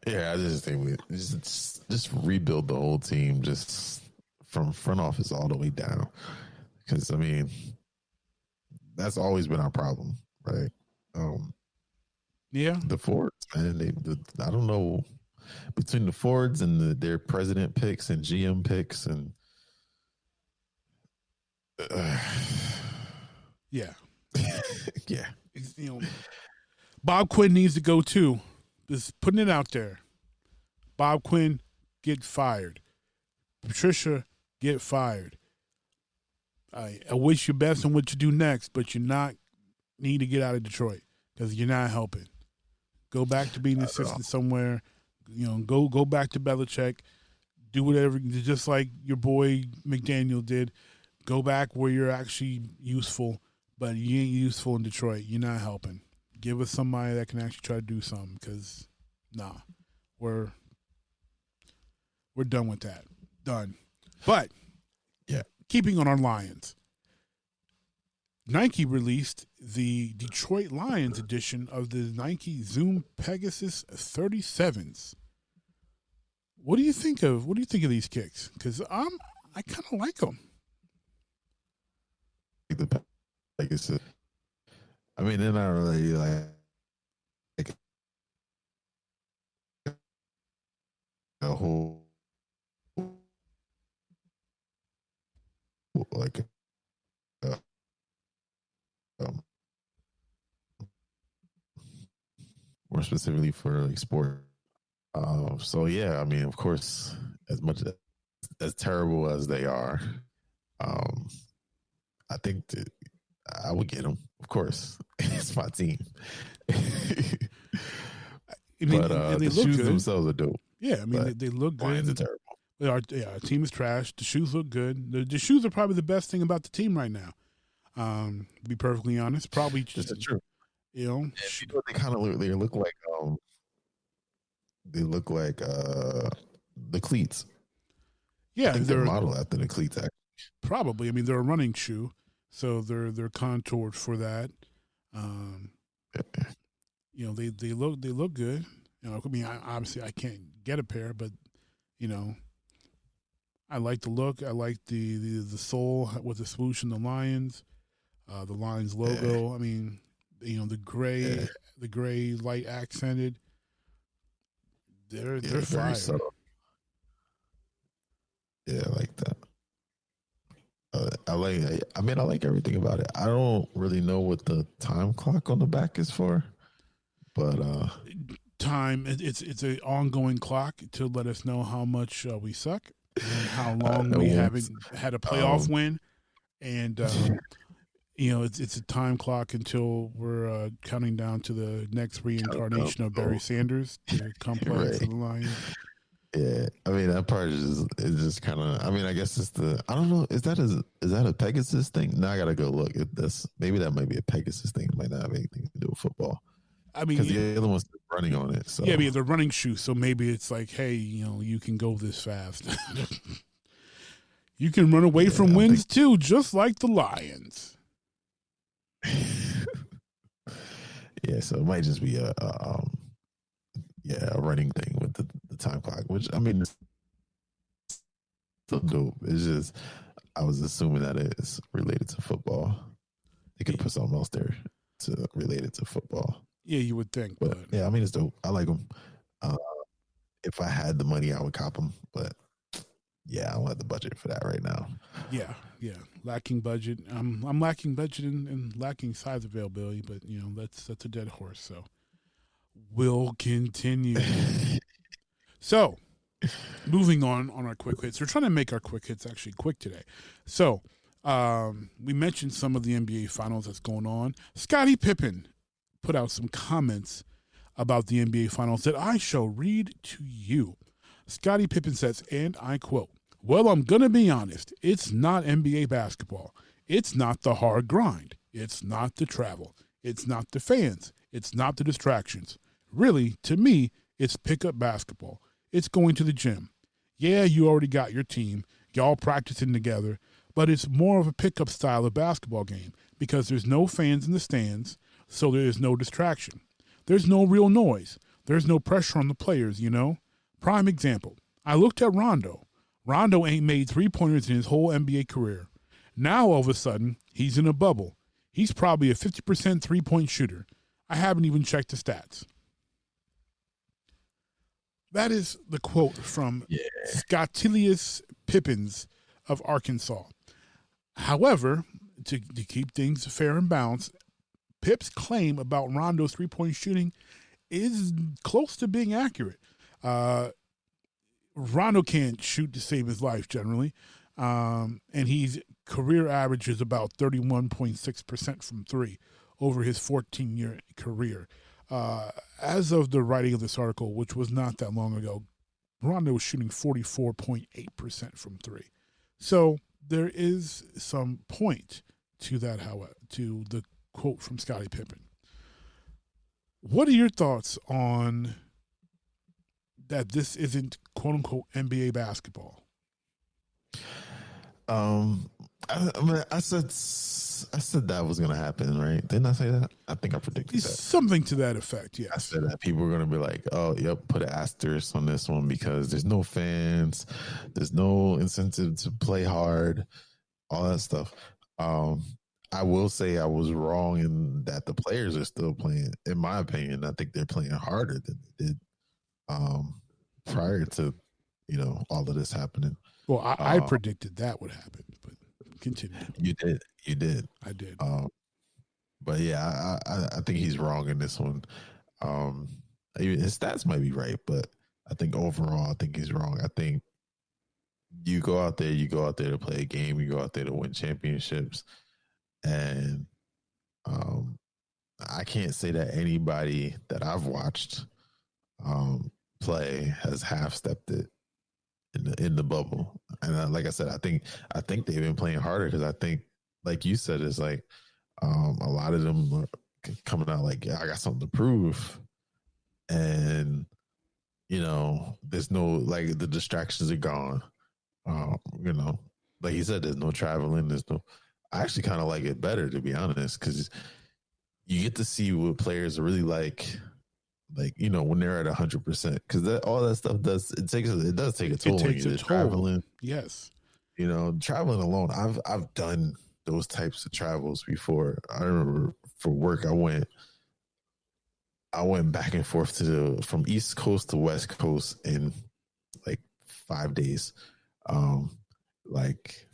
Yeah, I just think we just rebuild the whole team, just from front office all the way down. Because, I mean, that's always been our problem, right? Yeah. The Fords, man. I don't know, between the Fords and their president picks and GM picks and yeah. Yeah. Bob Quinn needs to go too. Just putting it out there. Bob Quinn, get fired. Patricia, get fired. I wish you best on what you do next, but you need to get out of Detroit because you're not helping. Go back to being an assistant somewhere. Go back to Belichick. Do whatever, just like your boy McDaniel did. Go back where you're actually useful, but you ain't useful in Detroit. You're not helping. Give us somebody that can actually try to do something, because we're done with that. Done. But yeah, keeping on our Lions, Nike released the Detroit Lions edition of the Nike Zoom Pegasus 37s. What do you think of these kicks? Because I kind of like them. The like it's. I mean, they're not really like a whole like um, more specifically for like sport. So yeah, I mean, of course, as much as terrible as they are, I think that I would get them. Of course, it's my team. But the shoes themselves are dope. Yeah, I mean, they look good. Lions are terrible. Our team is trash. The shoes look good. The shoes are probably the best thing about the team right now. To be perfectly honest, probably just, this is true. You know, you know they kind of look. They look like the cleats. Yeah, I think they're modeled after the cleats. Actually, probably. I mean, they're a running shoe, so they're contoured for that. You know, they look good. You know, I mean, obviously I can't get a pair, but you know, I like the look. I like the sole with the swoosh and the Lions logo. Yeah. I mean, you know, the gray light accented. They're fire. Subtle. Yeah, I like that. I like everything about it. I don't really know what the time clock on the back is for, but time it's an ongoing clock to let us know how much we suck and how long we haven't had a playoff win, and you know, it's a time clock until we're counting down to the next reincarnation of Barry Sanders to come play for the Lions. Yeah, I mean that part is just kind of. I mean, I guess it's I don't know. Is that a Pegasus thing? Now I gotta go look at this. Maybe that might be a Pegasus thing. It might not have anything to do with football. I mean, because the other one's running on it. So yeah, I mean, the running shoe. So maybe it's like, hey, you know, you can go this fast. You can run away from wins too, just like the Lions. Yeah, so it might just be a running thing with the time clock, which I mean, it's still dope. It's just I was assuming that it's related to football. They could put something else there to relate it to football. Yeah, you would think, but yeah, I mean, it's dope. I like them. If I had the money, I would cop them, but yeah, I don't have the budget for that right now. Yeah, lacking budget. I'm lacking budget and lacking size availability, but you know that's a dead horse. So we'll continue. So moving on our quick hits. We're trying to make our quick hits actually quick today. So we mentioned some of the NBA finals that's going on. Scottie Pippen put out some comments about the NBA finals that I shall read to you. Scottie Pippen says, and I quote, "Well, I'm going to be honest. It's not NBA basketball. It's not the hard grind. It's not the travel. It's not the fans. It's not the distractions. Really, to me, it's pickup basketball. It's going to the gym. Yeah, you already got your team. Y'all practicing together. But it's more of a pickup style of basketball game because there's no fans in the stands, so there is no distraction. There's no real noise. There's no pressure on the players, you know? Prime example. I looked at Rondo. Rondo ain't made three-pointers in his whole NBA career. Now, all of a sudden, he's in a bubble. He's probably a 50% three-point shooter. I haven't even checked the stats." That is the quote from Scottie Pippens of Arkansas. However, to keep things fair and balanced, Pip's claim about Rondo's three-point shooting is close to being accurate. Rondo can't shoot to save his life generally, and his career average is about 31.6% from three over his 14-year career. As of the writing of this article, which was not that long ago, Rondo was shooting 44.8% from three. So there is some point to that, however, to the quote from Scottie Pippen. What are your thoughts on that this isn't quote-unquote NBA basketball? I said that was going to happen, right? Didn't I say that? I think I predicted that. Something to that effect, yes. I said that people were going to be like, oh, yep, put an asterisk on this one because there's no fans, there's no incentive to play hard, all that stuff. I will say I was wrong in that the players are still playing. In my opinion, I think they're playing harder than they did prior to all of this happening. Well, I predicted that would happen, but continue. You did. I did. But yeah, I think he's wrong in this one. His stats might be right, but I think overall, I think he's wrong. I think you go out there to play a game, you go out there to win championships, and I can't say that anybody that I've watched play has half-stepped it in the bubble. And like I said, I think they've been playing harder because I think, like you said, it's like a lot of them are coming out like, yeah, I got something to prove. And, there's no, like, the distractions are gone. Like he said, there's no traveling. I actually kind of like it better, to be honest, because you get to see what players are really like, when they're at 100%, because all that stuff does take a toll. It takes a toll. Traveling. Yes. Traveling alone. I've done those types of travels before. I remember for work, I went back and forth from East Coast to West Coast in like 5 days.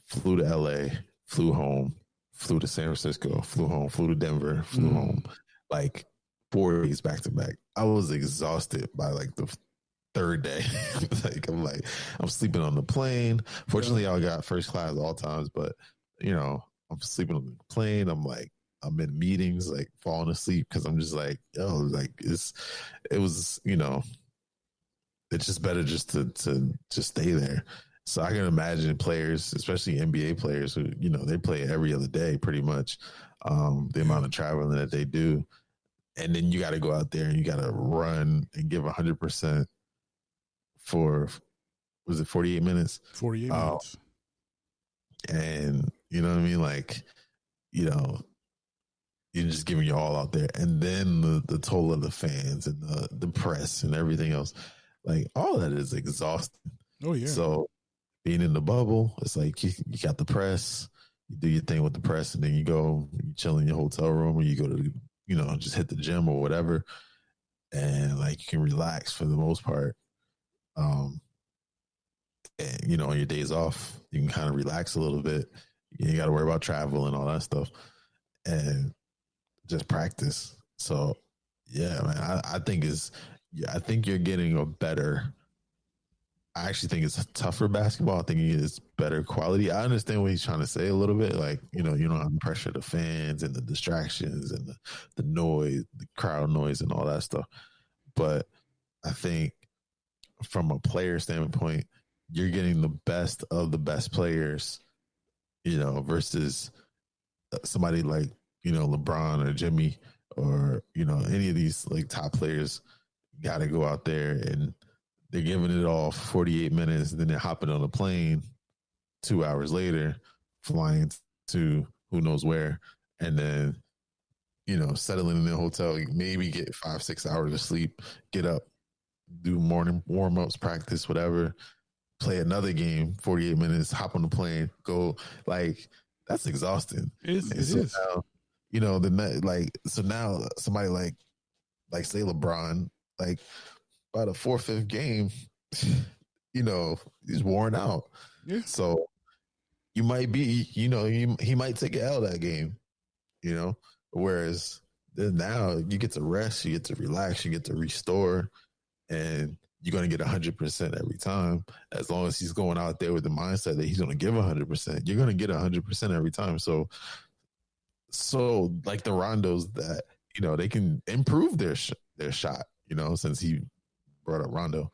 Flew to LA, flew home, flew to San Francisco, flew home, flew to Denver, flew home, like 4 days back to back. I was exhausted by like the third day. I'm sleeping on the plane. Fortunately, I got first class all times, but I'm sleeping on the plane. I'm in meetings, like falling asleep because I'm just like, it's just better just to just stay there. So I can imagine players, especially NBA players who, they play every other day pretty much, the amount of traveling that they do. And then you got to go out there and you got to run and give 100% for, was it 48 minutes? 48 minutes. And you know what I mean? Like, you're just giving your all out there. And then the toll of the fans and the press and everything else, like all that is exhausting. Oh, yeah. So being in the bubble, it's like you got the press, you do your thing with the press, and then you chill in your hotel room, or you go to, just hit the gym or whatever. And like you can relax for the most part. And, on your days off, you can kind of relax a little bit. You got to worry about travel and all that stuff. And just practice. So yeah, man, I think you're getting a better. I actually think it's tougher basketball. I think it's better quality. I understand what he's trying to say a little bit. Like, you don't have the pressure of the fans and the distractions and the noise, the crowd noise and all that stuff. But I think from a player standpoint, you're getting the best of the best players, versus somebody like, LeBron or Jimmy or, any of these like top players got to go out there and they're giving it all 48 minutes. And then they're hopping on a plane 2 hours later, flying to who knows where. And then, settling in the hotel, maybe get 5-6 hours of sleep, get up, do morning warm-ups, practice, whatever, play another game, 48 minutes, hop on the plane, go. Like, that's exhausting. It is. Now, so now somebody like say LeBron, like by the 4th, 5th game, he's worn out. Yeah. So you might be, he might take an L that game, whereas then now you get to rest, you get to relax, you get to restore, and you're going to get 100% every time. As long as he's going out there with the mindset that he's going to give 100%, you're going to get 100% every time. So like the Rondos that, they can improve their shot, since he brought up Rondo,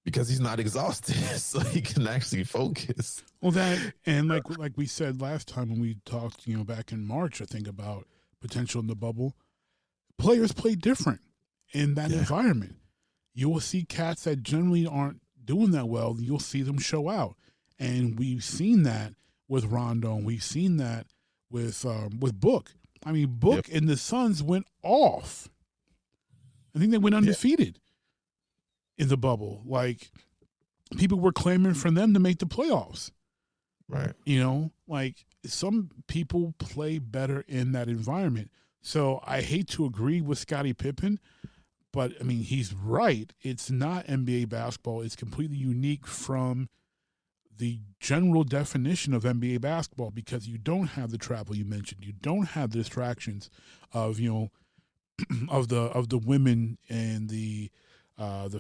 because he's not exhausted, so he can actually focus. Well, that, and like we said last time when we talked, back in March, I think, about potential in the bubble, players play different in that environment. You will see cats that generally aren't doing that well, you'll see them show out. And we've seen that with Rondo, and we've seen that with Book. I mean, Book and the Suns went off. I think they went undefeated in the bubble. Like, people were clamoring for them to make the playoffs. Right. Like, some people play better in that environment. So I hate to agree with Scottie Pippen, but I mean, he's right. It's not NBA basketball. It's completely unique from the general definition of NBA basketball because you don't have the travel you mentioned. You don't have the distractions of, of the women and the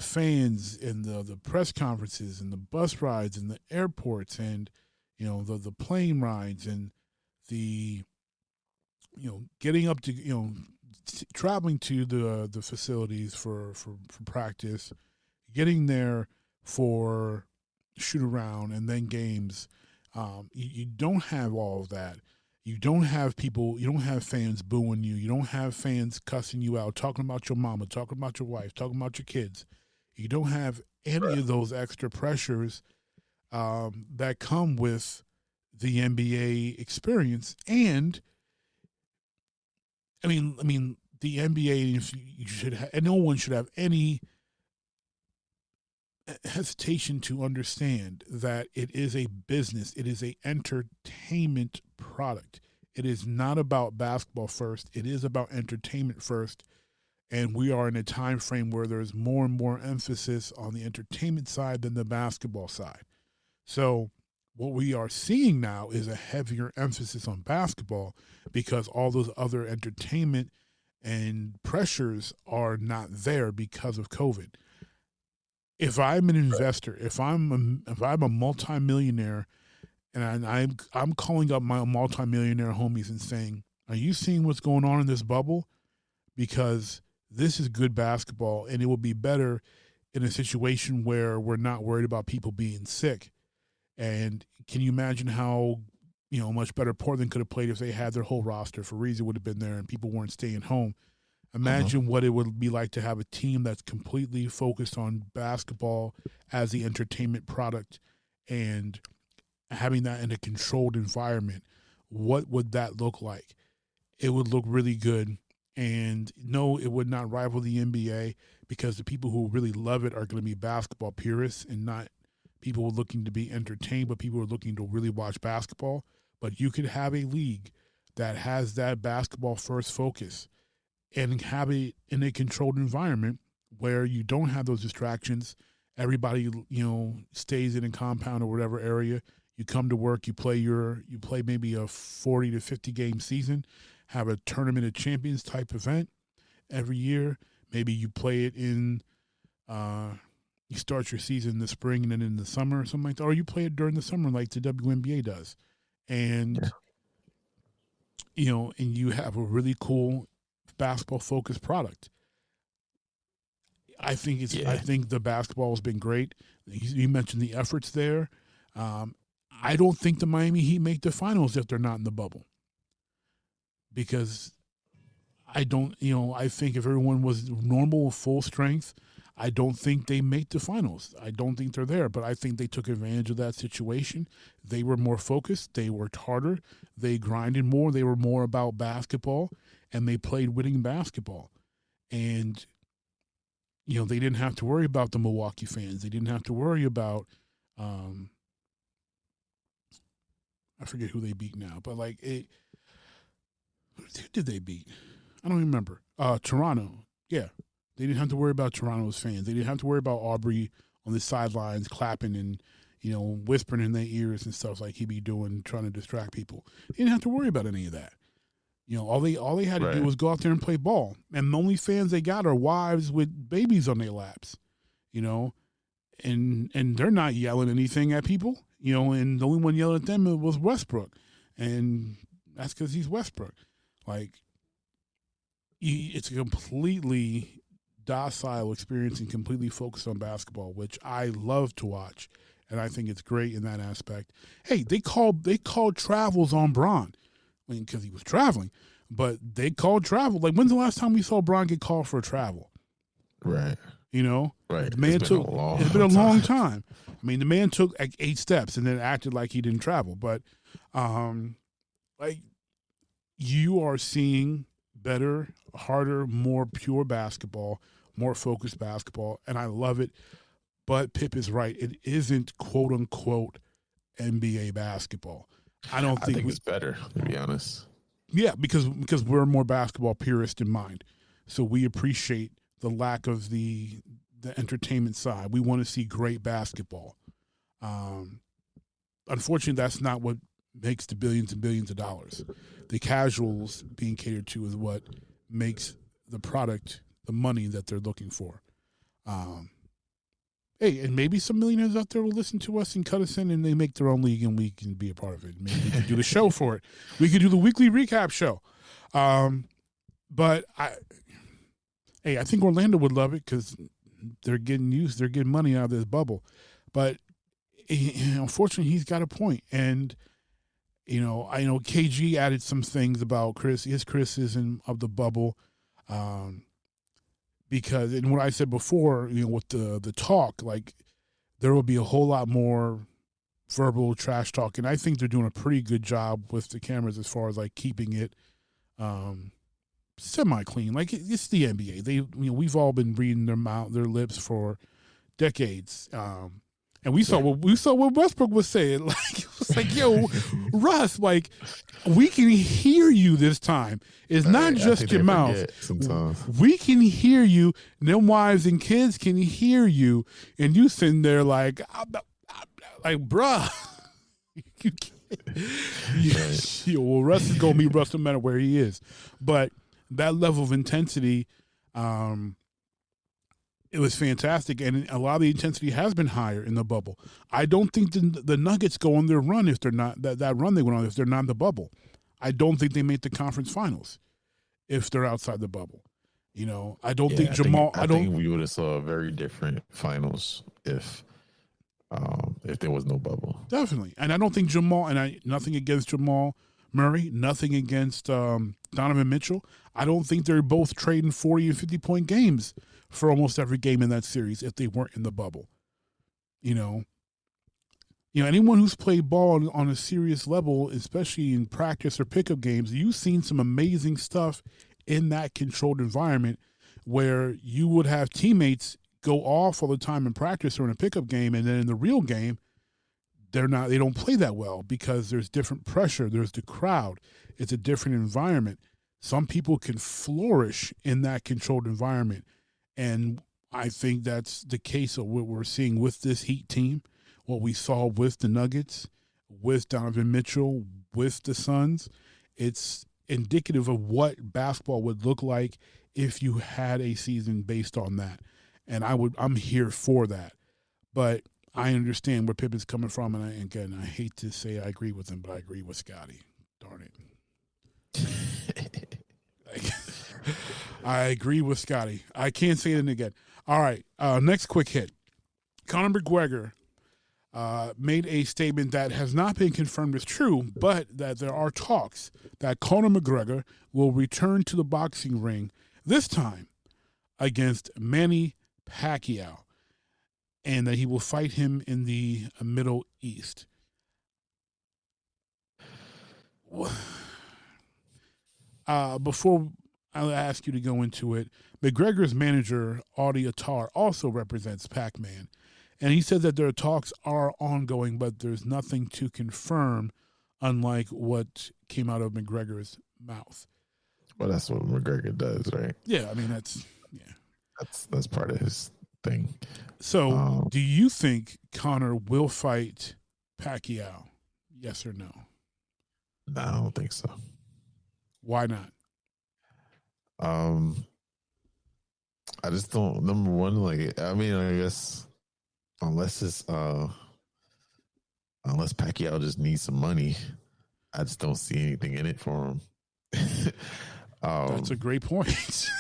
fans and the press conferences and the bus rides and the airports and the plane rides and the getting up to traveling to the facilities for practice, getting there for shoot around and then games. You don't have all of that. You don't have fans booing you. You don't have fans cussing you out, talking about your mama, talking about your wife, talking about your kids. You don't have any of those extra pressures that come with the NBA experience. And I mean, the NBA, and no one should have any hesitation to understand that it is a business. It is a entertainment product. It is not about basketball first. It is about entertainment first. And we are in a time frame where there's more and more emphasis on the entertainment side than the basketball side. So what we are seeing now is a heavier emphasis on basketball because all those other entertainment and pressures are not there because of COVID. If I'm an investor, if I'm a multimillionaire, and I'm calling up my multimillionaire homies and saying, "Are you seeing what's going on in this bubble? Because this is good basketball, and it will be better in a situation where we're not worried about people being sick." And can you imagine how much better Portland could have played if they had their whole roster? For Ariza would have been there, and people weren't staying home. Imagine what it would be like to have a team that's completely focused on basketball as the entertainment product and having that in a controlled environment. What would that look like? It would look really good. And no, it would not rival the NBA because the people who really love it are going to be basketball purists and not people who are looking to be entertained, but people who are looking to really watch basketball. But you could have a league that has that basketball first focus and have it in a controlled environment where you don't have those distractions. Everybody, stays in a compound or whatever area. You come to work, you play maybe a 40 to 50 game season, have a tournament of champions type event every year. Maybe you play it in, you start your season in the spring and then in the summer or something like that, or you play it during the summer like the WNBA does. And, and you have a really cool basketball focused product. I think the basketball has been great. You mentioned the efforts there. I don't think the Miami Heat make the finals if they're not in the bubble. Because I think if everyone was normal, full strength, I don't think they make the finals. I don't think they're there, but I think they took advantage of that situation. They were more focused. They worked harder. They grinded more. They were more about basketball, and they played winning basketball. And, they didn't have to worry about the Milwaukee fans. They didn't have to worry about, I forget who they beat now, but who did they beat? I don't remember. Toronto. Yeah. They didn't have to worry about Toronto's fans. They didn't have to worry about Aubrey on the sidelines clapping and, whispering in their ears and stuff like he be doing, trying to distract people. They didn't have to worry about any of that. All they had to do was go out there and play ball. And the only fans they got are wives with babies on their laps, and they're not yelling anything at people, and the only one yelling at them was Westbrook. And that's because he's Westbrook. It's a completely docile experience and completely focused on basketball, which I love to watch, and I think it's great in that aspect. Hey, they called travels on Bron, because he was traveling, but they called travel. When's the last time we saw Bron get called for a travel? Right. Right. It's been a long time. I mean, the man took 8 steps and then acted like he didn't travel, but you are seeing better, harder, more pure basketball, more focused basketball, and I love it. But Pip is right. It isn't quote-unquote NBA basketball. I don't I think, think it's better, to be honest. yeah, because we're more basketball purist in mind, so we appreciate the lack of the entertainment side. We want to see great basketball. Unfortunately, that's not what makes the billions and billions of dollars. The casuals being catered to is what makes the product the money that they're looking for. Hey, and maybe some millionaires out there will listen to us and cut us in, and they make their own league, and we can be a part of it. Maybe we can do the show for it. We could do the weekly recap show. But I think Orlando would love it because they're getting money out of this bubble. But unfortunately, he's got a point. And I know KG added some things about his criticism of the bubble. Because, and what I said before, with the talk, like, there will be a whole lot more verbal trash talk, and I think they're doing a pretty good job with the cameras as far as like keeping it semi-clean. Like, it's the NBA. We've all been reading their lips for decades. And we saw what Westbrook was saying. Like, it was like, yo, Russ, like, we can hear you this time. It's not just your mouth. We can hear you. And them wives and kids can hear you. And you sitting there like bruh. You can't. Well, Russ is going to be Russ no matter where he is. But that level of intensity, it was fantastic, and a lot of the intensity has been higher in the bubble. I don't think the Nuggets go on their run if they're not that run they went on if they're not in the bubble. I don't think they make the conference finals if they're outside the bubble. I don't think Jamal. I think we would have saw a very different finals if there was no bubble. Definitely, and I don't think Jamal. And nothing against Jamal Murray, nothing against Donovan Mitchell. I don't think they're both trading 40 and 50-point games for almost every game in that series if they weren't in the bubble. Anyone who's played ball on a serious level, especially in practice or pickup games, you've seen some amazing stuff in that controlled environment where you would have teammates go off all the time in practice or in a pickup game, and then in the real game, they don't play that well because there's different pressure, there's the crowd, it's a different environment. Some people can flourish in that controlled environment. And I think that's the case of what we're seeing with this Heat team, what we saw with the Nuggets, with Donovan Mitchell, with the Suns. It's indicative of what basketball would look like if you had a season based on that. And I'm here for that. But I understand where Pippen's coming from, and I hate to say I agree with him, but I agree with Scottie. Darn it. I agree with Scottie. I can't say it again. All right, next quick hit. Conor McGregor made a statement that has not been confirmed as true, but that there are talks that Conor McGregor will return to the boxing ring, this time against Manny Pacquiao, and that he will fight him in the Middle East. Before I'll ask you to go into it, McGregor's manager, Audie Attar, also represents Pac-Man. And he said that their talks are ongoing, but there's nothing to confirm, unlike what came out of McGregor's mouth. Well, that's what McGregor does, right? Yeah, I mean, that's part of his thing. So, do you think Conor will fight Pacquiao? Yes or no? No, I don't think so. Why not? I just don't. Number one, I guess unless Pacquiao just needs some money, I just don't see anything in it for him. That's a great point.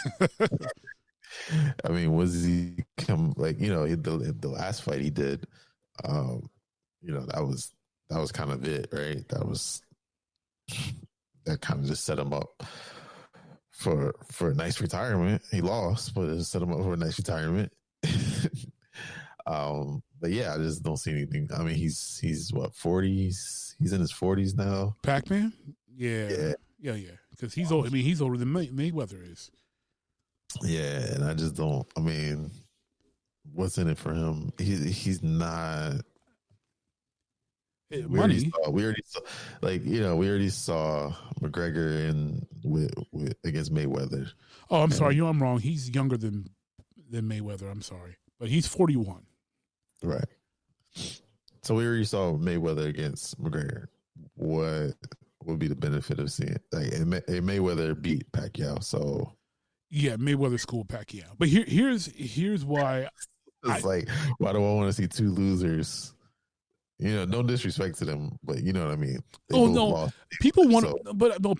I mean, was he come the last fight he did? That was kind of it, right? That kind of just set him up for a nice retirement. He lost, but it set him up for a nice retirement. But yeah, I just don't see anything. I mean, he's what, 40s? He's in his 40s now. Pac-Man? Yeah. Because he's old. I mean, he's older than Mayweather is. Yeah, and I just don't. I mean, what's in it for him? He's not. Money. We already saw, like, we already saw McGregor with against Mayweather. Oh, I'm sorry. I'm wrong. He's younger than Mayweather. I'm sorry, but he's 41. Right. So we already saw Mayweather against McGregor. What would be the benefit of seeing Mayweather beat Pacquiao? So yeah, Mayweather schooled Pacquiao. But here's why. It's like, why do I want to see two losers? No disrespect to them, but you know what I mean. People want,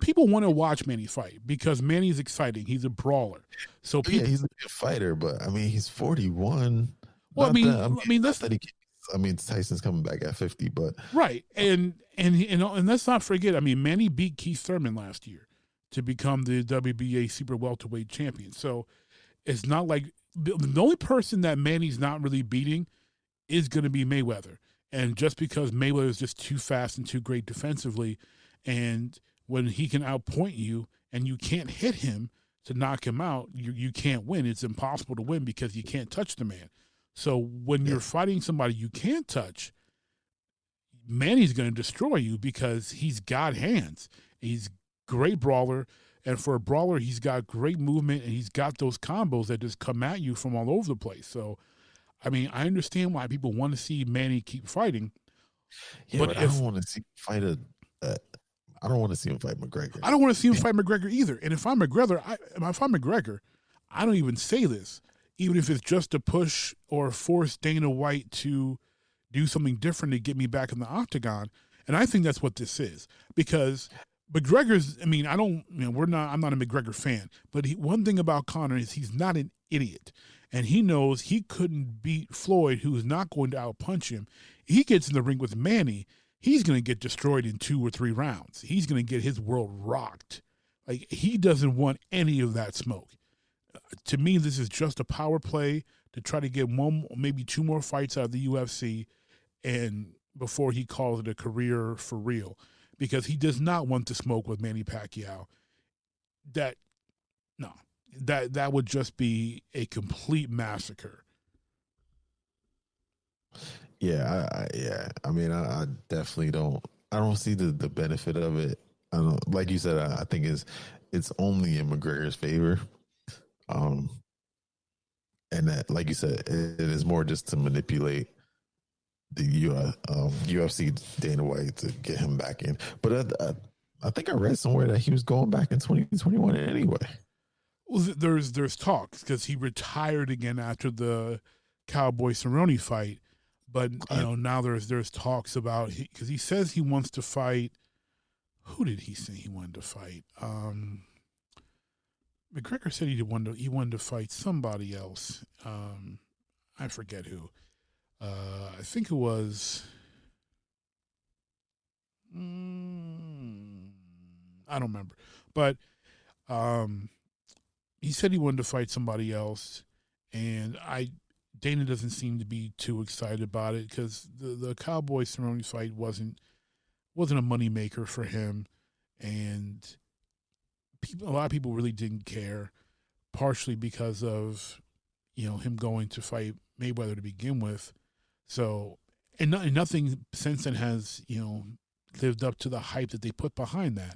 people want to watch Manny fight because Manny's exciting. He's a brawler. So yeah, he's a good fighter, but I mean, he's 41. Well, Tyson's coming back at 50, but right, and let's not forget. I mean, Manny beat Keith Thurman last year to become the WBA super welterweight champion. So it's not like the only person that Manny's not really beating is going to be Mayweather. And just because Mayweather is just too fast and too great defensively, and when he can outpoint you and you can't hit him to knock him out, you can't win. It's impossible to win because you can't touch the man. So when you're fighting somebody you can't touch, Manny's going to destroy you because he's got hands. He's a great brawler. And for a brawler, he's got great movement and he's got those combos that just come at you from all over the place. So, I mean, I understand why people want to see Manny keep fighting. Yeah, but I don't want to see him fight I don't want to see him fight McGregor. I don't want to see him fight McGregor either. And if I'm McGregor, I don't even say this, even if it's just to push or force Dana White to do something different to get me back in the octagon. And I think that's what this is, because McGregor's. I mean, I'm not a McGregor fan, but one thing about Conor is he's not an idiot. And he knows he couldn't beat Floyd, who's not going to outpunch him. He gets in the ring with Manny, he's going to get destroyed in 2 or 3 rounds. He's going to get his world rocked. Like, he doesn't want any of that smoke. To me, this is just a power play to try to get 1, maybe 2 more fights out of the UFC, and before he calls it a career for real, because he does not want to smoke with Manny Pacquiao. That would just be a complete massacre. Yeah, I mean, I definitely don't. I don't see the benefit of it. I don't, like you said, I think it's only in McGregor's favor. And that, like you said, it is more just to manipulate the UFC Dana White to get him back in. But I think I read somewhere that he was going back in 2021 anyway. Well, there's talks because he retired again after the Cowboy Cerrone fight, but now there's talks about because he says he wants to fight. Who did he say he wanted to fight? McGregor said he wanted to fight somebody else. I forget who. I think it was. I don't remember, but he said he wanted to fight somebody else, and Dana doesn't seem to be too excited about it because the Cowboy Cerrone fight wasn't a moneymaker for him, and a lot of people really didn't care, partially because of him going to fight Mayweather to begin with. So, and nothing since then has lived up to the hype that they put behind that.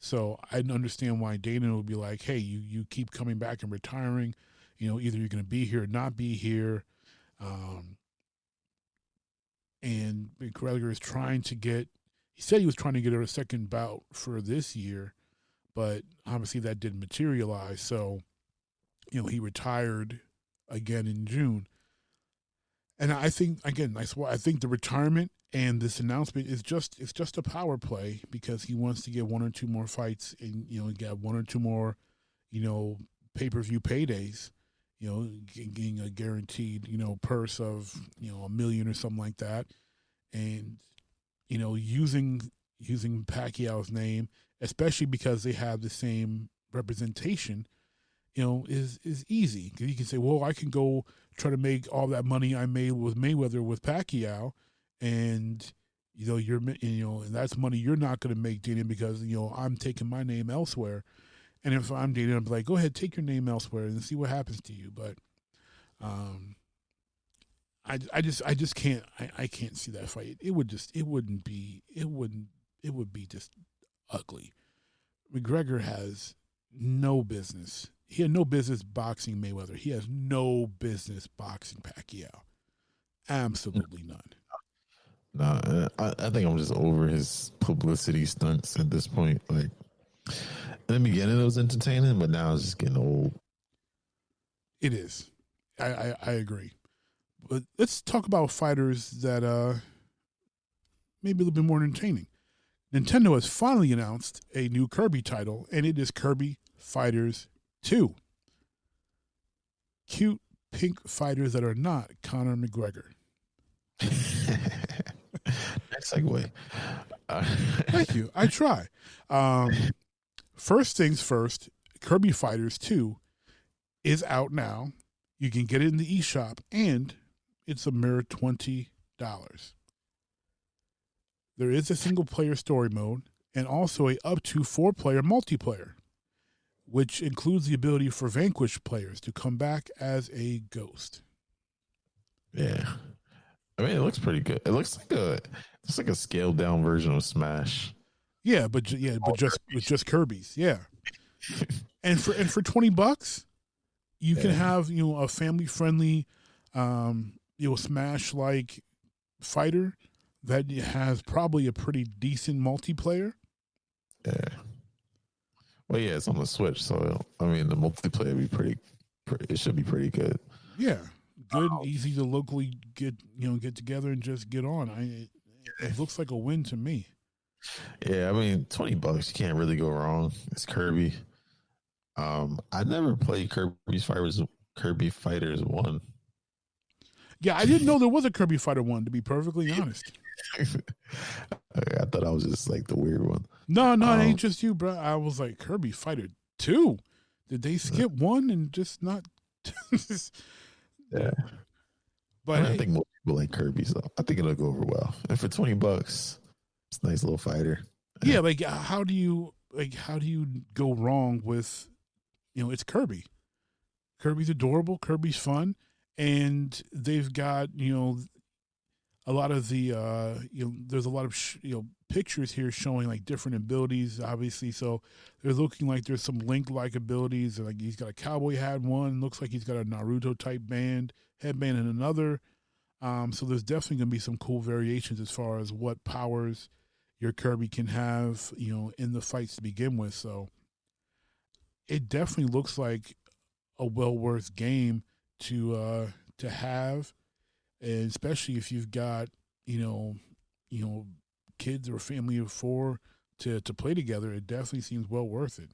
So I understand why Dana would be like, hey, you keep coming back and retiring. Either you're going to be here or not be here. And McGregor is he said he was trying to get a second bout for this year, but obviously that didn't materialize. So, he retired again in June. And I think, again, that's why I think the retirement and this announcement is just a power play because he wants to get 1 or 2 more fights and, get 1 or 2 more, pay-per-view paydays, getting a guaranteed, purse of, $1 million or something like that. And, using Pacquiao's name, especially because they have the same representation, is easy. Because you can say, well, I can go try to make all that money I made with Mayweather with Pacquiao, and and that's money you're not going to make, Dana, because I'm taking my name elsewhere. And if I'm Dana, I'm like, go ahead, take your name elsewhere and see what happens to you. But I just can't. I can't see that fight. It would be just ugly. McGregor has no business. He had no business boxing Mayweather. He has no business boxing Pacquiao. Absolutely none. Nah, I think I'm just over his publicity stunts at this point. Like, in the beginning, it was entertaining, but now it's just getting old. It is. I agree. But let's talk about fighters that maybe a little bit more entertaining. Nintendo has finally announced a new Kirby title, and it is Kirby Fighters 2. Cute pink fighters that are not Conor McGregor. Next segue. Thank you. I try. First things first, Kirby Fighters 2 is out now. You can get it in the eShop, and it's a mere $20. There is a single-player story mode and also a up to 4-player multiplayer, which includes the ability for vanquished players to come back as a ghost. Yeah. I mean, it looks pretty good. It looks like a scaled down version of Smash. But just Kirby's. Yeah. and for $20, you can have, a family-friendly Smash like fighter that has probably a pretty decent multiplayer. Yeah. Well, yeah, it's on the Switch, so I mean, the multiplayer would be pretty. It should be pretty good. Yeah, good, easy to locally get together and just get on. It looks like a win to me. Yeah, I mean, $20, you can't really go wrong. It's Kirby. I never played Kirby Fighters 1. Yeah, I didn't know there was a Kirby Fighter 1, to be perfectly honest. I thought I was just like the weird one. No, it ain't just you, bro. I was like, Kirby Fighter 2? Did they skip 1 and just not? Yeah. But I think most people like Kirby, so I think it'll go over well. And for $20, it's a nice little fighter. Yeah, like how do you go wrong with, it's Kirby. Kirby's adorable, Kirby's fun, and they've got, a lot of the there's a lot of pictures here showing like different abilities, obviously. So they're looking like there's some Link-like abilities. Like he's got a cowboy hat one, looks like he's got a Naruto type headband in another. So there's definitely gonna be some cool variations as far as what powers your Kirby can have, in the fights to begin with. So it definitely looks like a well worth game to have. And especially if you've got, kids or a family of 4 to play together, it definitely seems well worth it.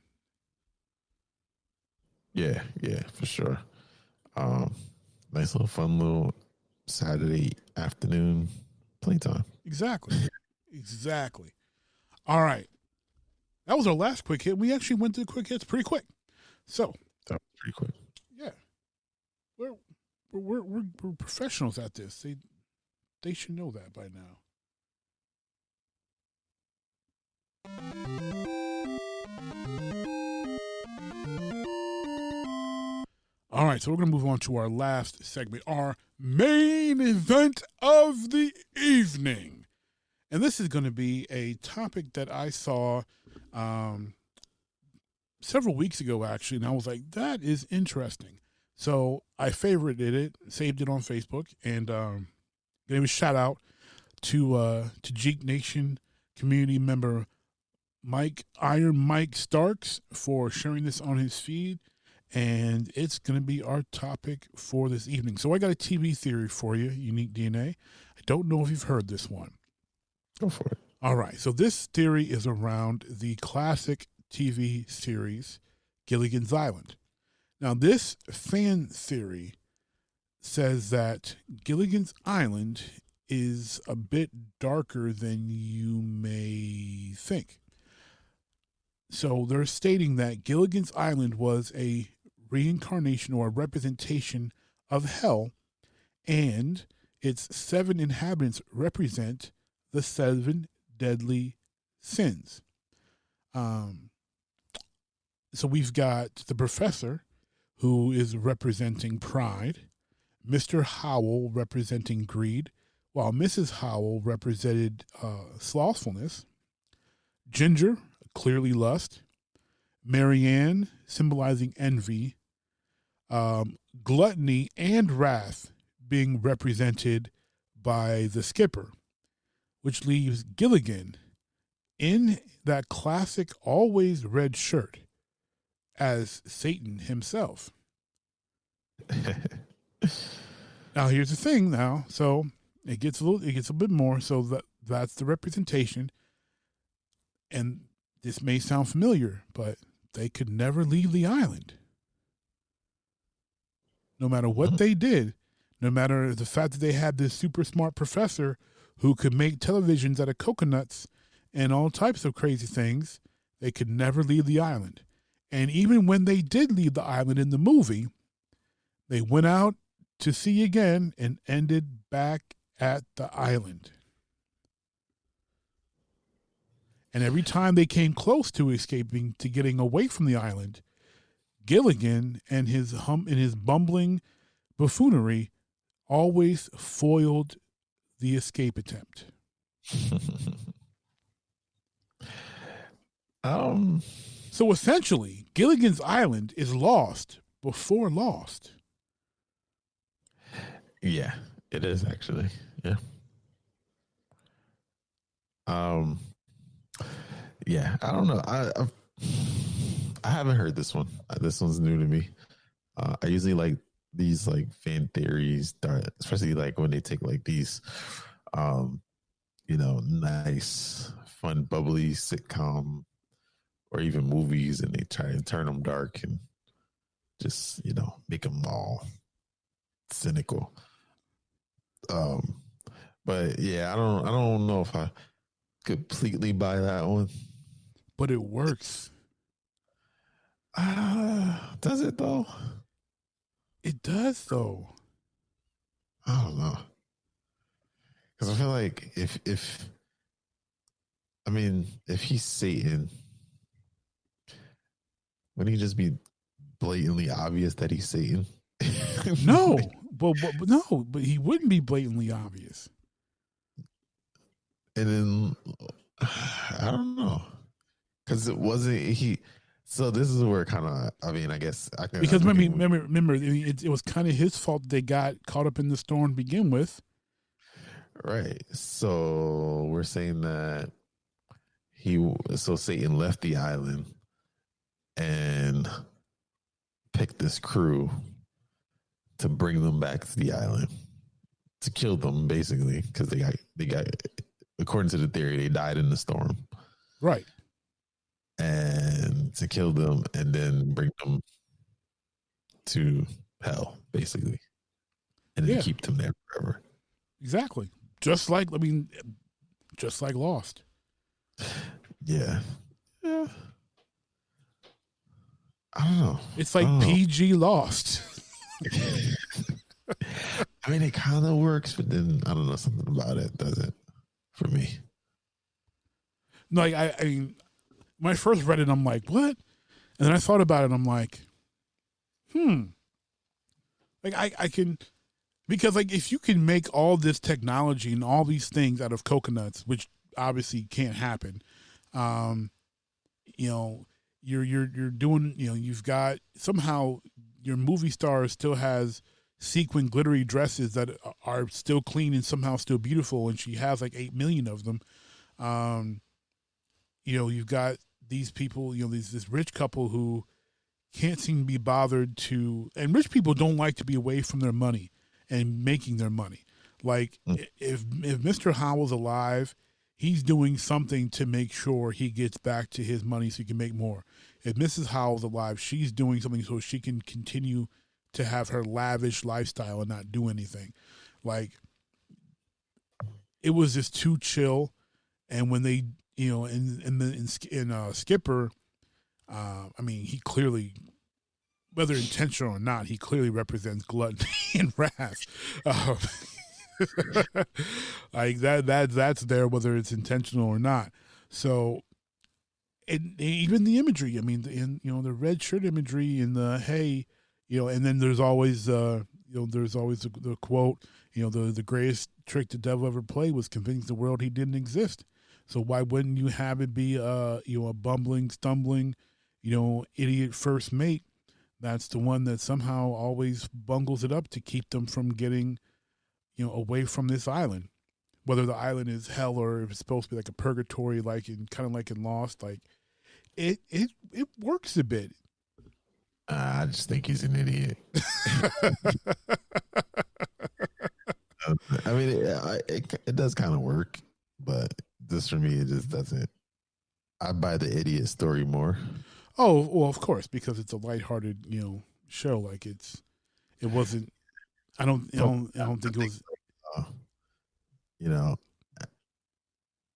Yeah, for sure. Nice little fun little Saturday afternoon playtime. Exactly. All right. That was our last quick hit. We actually went to the quick hits pretty quick. So That was pretty quick. Yeah. We're professionals at this. They should know that by now. All right, so we're going to move on to our last segment, our main event of the evening. And this is going to be a topic that I saw several weeks ago, actually, and I was like, that is interesting. So I favorited it, saved it on Facebook, and gave a shout out to Jeek Nation community member Iron Mike Starks for sharing this on his feed, and it's going to be our topic for this evening. So I got a TV theory for you, UNIQDNA. I don't know if you've heard this one. Go for it. All right, so this theory is around the classic TV series Gilligan's Island. Now, this fan theory says that Gilligan's Island is a bit darker than you may think. So they're stating that Gilligan's Island was a reincarnation or a representation of hell, and its 7 inhabitants represent the 7 deadly sins. So we've got the professor, who is representing pride, Mr. Howell representing greed, while Mrs. Howell represented slothfulness. Ginger, clearly lust. Marianne, symbolizing envy. Gluttony and wrath being represented by the skipper, which leaves Gilligan in that classic always red shirt as Satan himself. Now here's the thing now. So it gets a bit more. So that's the representation. And this may sound familiar, but they could never leave the island. No matter what they did, no matter the fact that they had this super smart professor who could make televisions out of coconuts and all types of crazy things, they could never leave the island. And even when they did leave the island in the movie, they went out to sea again and ended back at the island. And every time they came close to escaping, to getting away from the island, Gilligan and his bumbling buffoonery always foiled the escape attempt. So essentially, Gilligan's Island is lost before Lost. Yeah, it is actually. Yeah. Yeah, I don't know. I haven't heard this one. This one's new to me. I usually like these like fan theories, especially like when they take like these, nice, fun, bubbly sitcom or even movies, and they try and turn them dark and just make them all cynical. But yeah, I don't know if I completely buy that one. But it works. Does it though? It does though. I don't know. Because I feel like if he's Satan, wouldn't he just be blatantly obvious that he's Satan? No, but he wouldn't be blatantly obvious. And then I don't know, because it wasn't he. So this is where kind of, I guess I can, because remember, it was kind of his fault that they got caught up in the storm to begin with. Right. So we're saying that Satan left the island and picked this crew to bring them back to the island to kill them, basically, because they got, according to the theory, they died in the storm. Right. And to kill them and then bring them to hell, basically. And then keep them there forever. Exactly. Just like Lost. Yeah. Yeah. I don't know. It's like PG Lost. I mean, it kind of works, but then I don't know, something about it doesn't for me. No, I mean, when I first read it, I'm like, what? And then I thought about it, and I'm like, like I can, because like if you can make all this technology and all these things out of coconuts, which obviously can't happen, you're doing, you've got somehow your movie star still has sequin glittery dresses that are still clean and somehow still beautiful, and she has like 8 million of them. You've got these people, this rich couple who can't seem to be bothered to, and rich people don't like to be away from their money and making their money. Like if Mr. Howell's alive, he's doing something to make sure he gets back to his money so he can make more. If Mrs. Howell's alive, she's doing something so she can continue to have her lavish lifestyle and not do anything. Like, it was just too chill. And when they, in Skipper, he clearly, whether intentional or not, he clearly represents gluttony and wrath. Like that's there, whether it's intentional or not. So, and even the imagery, the red shirt imagery and the, hey, and then there's always, there's always the quote, the greatest trick the devil ever played was convincing the world he didn't exist. So why wouldn't you have it be a bumbling, stumbling, idiot first mate? That's the one that somehow always bungles it up to keep them from getting, away from this island. Whether the island is hell or if it's supposed to be like a purgatory, kind of like in Lost, like it works a bit. I just think he's an idiot. I mean, it does kind of work, but just for me, it just doesn't. I buy the idiot story more. Oh, well, of course, because it's a lighthearted, show. Like it wasn't. I don't think it was.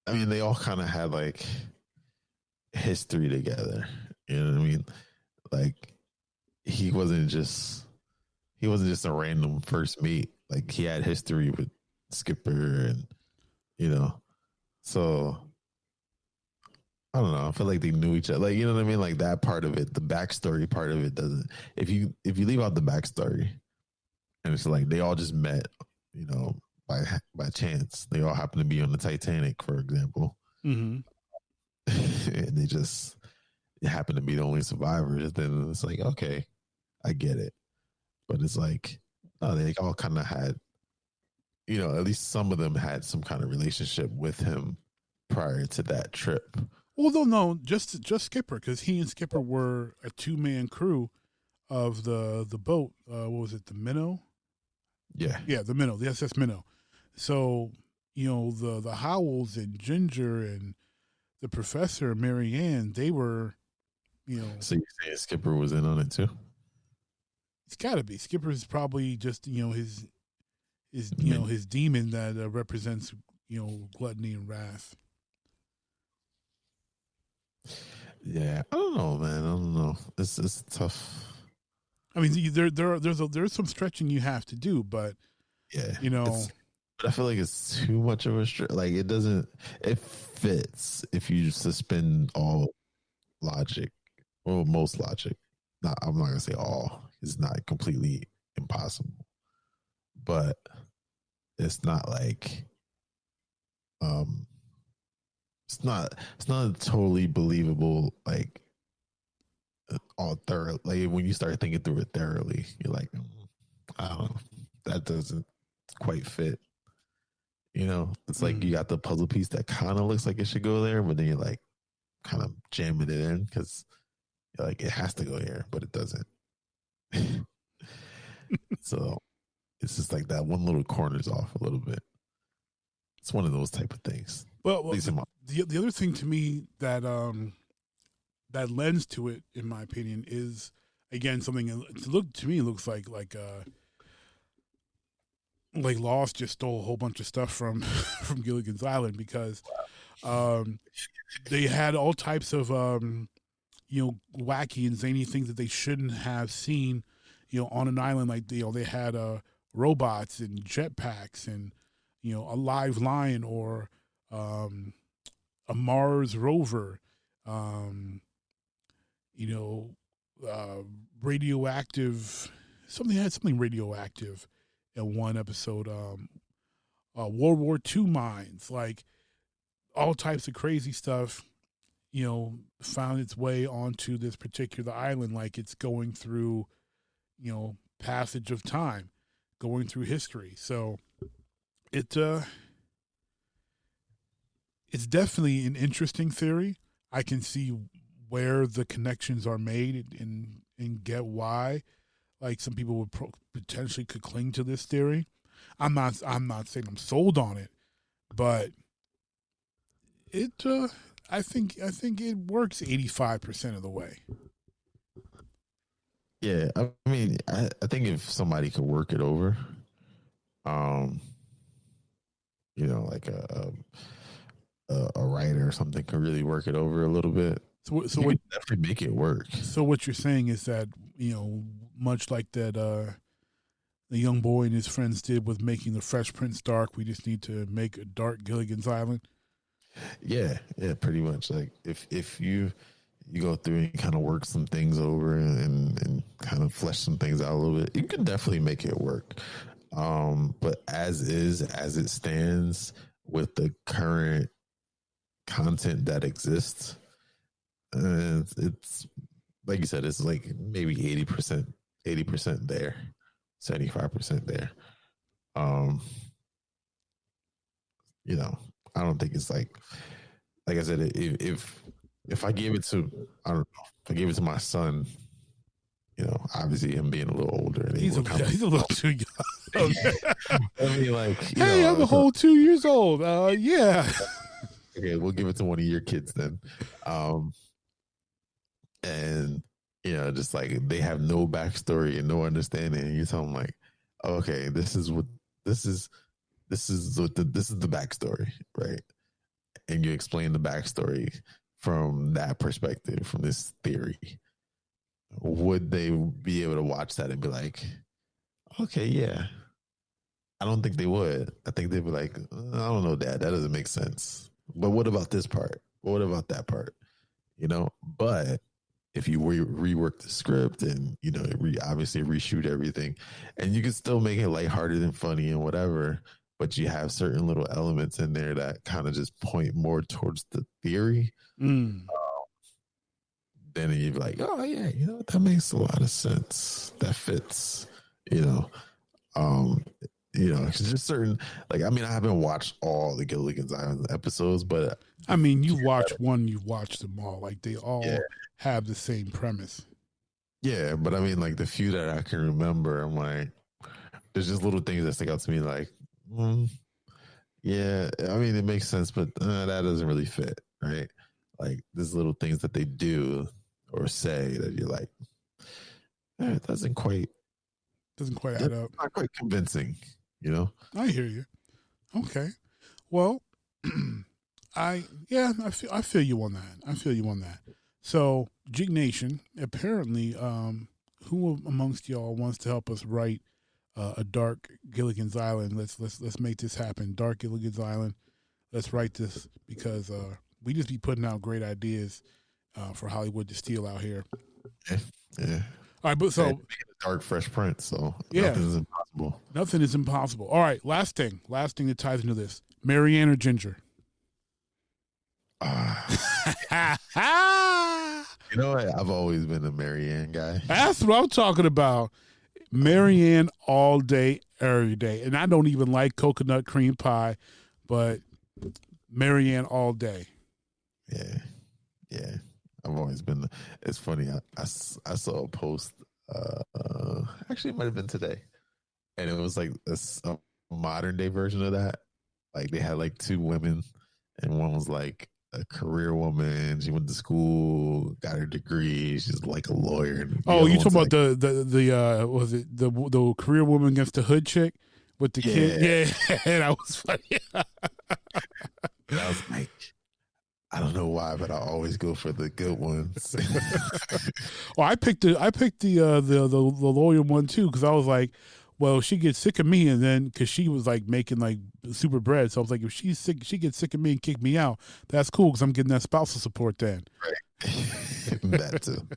I mean, they all kind of had like history together. You know what I mean? Like he wasn't just a random first meet. Like he had history with Skipper, and so I don't know. I feel like they knew each other. Like, you know what I mean? Like that part of it, the backstory part of it doesn't. If you leave out the backstory, and it's like they all just met, by chance. They all happen to be on the Titanic, for example, and they just happen to be the only survivors. Then it's like, okay, I get it. But it's like, no, they all kind of had, at least some of them had some kind of relationship with him prior to that trip. Well, no, just Skipper, because he and Skipper were a 2-man crew of the boat. What was it, the Minnow? Yeah, the Minnow, the SS Minnow. So, the Howells and Ginger and the Professor and Mary Ann, they were, So you're saying Skipper was in on it too? It's got to be. Skipper's probably just, his his demon that represents, gluttony and wrath. Yeah, I don't know, man. I don't know. It's tough. I mean, there's some stretching you have to do, but yeah, but I feel like it's too much of a stretch. Like it fits if you suspend all logic, or most logic. I'm not gonna say all. It's not completely impossible, but it's not like it's not totally believable. Like all thorough. Like when you start thinking through it thoroughly, you're like, I don't know, that doesn't quite fit. It's like you got the puzzle piece that kind of looks like it should go there, but then you're like kind of jamming it in because you're like, it has to go here, but it doesn't. So it's just like that one little corner's off a little bit. It's one of those type of things. Well, the other thing to me that that lends to it, in my opinion, is again something to me looks like Lost just stole a whole bunch of stuff from from Gilligan's Island, because they had all types of wacky and zany things that they shouldn't have seen on an island. Like they had robots and jetpacks and a live lion or a Mars rover, radioactive. Something radioactive in one episode. World War II mines, like all types of crazy stuff. Found its way onto this particular island, like it's going through, passage of time, going through history. So it's definitely an interesting theory. I can see where the connections are made and get why. Like some people would potentially could cling to this theory. I'm not saying I'm sold on it, but I think it works 85% of the way. Yeah, I mean, I think if somebody could work it over, like a writer or something could really work it over a little bit. So what definitely make it work. So what you're saying is that much like that the young boy and his friends did with making the Fresh Prince dark, we just need to make a dark Gilligan's Island. Yeah, pretty much. Like if you you go through and kind of work some things over and kind of flesh some things out a little bit, you can definitely make it work. But as it stands with the current content that exists, it's like you said, it's like maybe 80% there, 75% there. You know, I don't think it's like I said, if I gave it to, I don't know, if I gave it to my son, you know, obviously him being a little older, and He's a little too young. I mean, like, hey, I'm a whole 2 years old. Yeah. Okay, we'll give it to one of your kids then. And you know, just like they have no backstory and no understanding, and you tell them like, okay, this is the backstory, right? And you explain the backstory from that perspective, from this theory. Would they be able to watch that and be like, okay, yeah? I don't think they would. I think they'd be like, I don't know, Dad, that doesn't make sense. But what about this part? What about that part? You know, but if you rework the script and, you know, obviously reshoot everything, and you can still make it lighthearted and funny and whatever, but you have certain little elements in there that kind of just point more towards the theory, then you'd be like, oh yeah, you know, that makes a lot of sense. That fits, you know. You know, it's just certain, like, I mean, I haven't watched all the Gilligan's Island episodes, but I mean, you watch one, you watch them all. Like, they all have the same premise. Yeah, but I mean, like, the few that I can remember, I'm like, there's just little things that stick out to me, like, yeah, I mean, it makes sense, but that doesn't really fit, right? Like, there's little things that they do or say that you're like, it doesn't quite add up. Not quite convincing, you know? I hear you. Okay. Well, I feel you on that. So, Jeek Nation, apparently, who amongst y'all wants to help us write a dark Gilligan's Island? Let's make this happen. Dark Gilligan's Island. Let's write this, because we just be putting out great ideas for Hollywood to steal out here. Yeah. All right, but so dark Fresh Prince, so yeah, nothing is impossible. Nothing is impossible. All right, last thing that ties into this: Marianne or Ginger? You know what? I've always been a Marianne guy. That's what I'm talking about. Marianne all day, every day, and I don't even like coconut cream pie, but Marianne all day. Yeah. I've always been. It's funny. I saw a post. Actually, it might have been today, and it was like a modern day version of that. Like, they had like two women, and one was like a career woman. She went to school, got her degree. She's like a lawyer. Oh, you talking about the was it the career woman against the hood chick with the kid? Yeah, that was funny. And I was like, I don't know why, but I always go for the good ones. Well, I picked the lawyer one too, because I was like, well, she gets sick of me, and then because she was like making like super bread, so I was like, if she's sick, she gets sick of me and kick me out. That's cool, because I'm getting that spousal support then. Right. That too.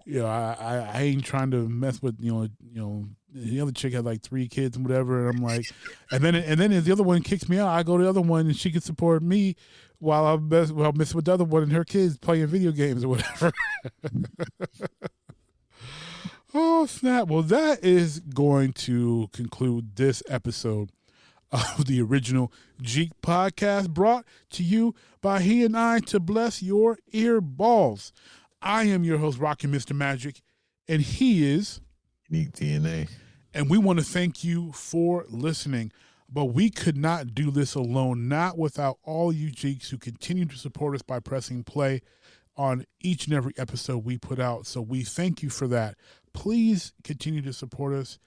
You know, I ain't trying to mess with you know the other chick had like 3 kids and whatever, and I'm like, and then if the other one kicks me out, I go to the other one and she can support me while I'm messing with the other one and her kids playing video games or whatever. Oh snap! Well, that is going to conclude this episode of the original Jeek podcast, brought to you by He and I, to bless your ear balls. I am your host, Rockin' Mr. Magic, and he is UNIQDNA. And we want to thank you for listening. But we could not do this alone, not without all you Jeeks who continue to support us by pressing play on each and every episode we put out. So we thank you for that. Please continue to support us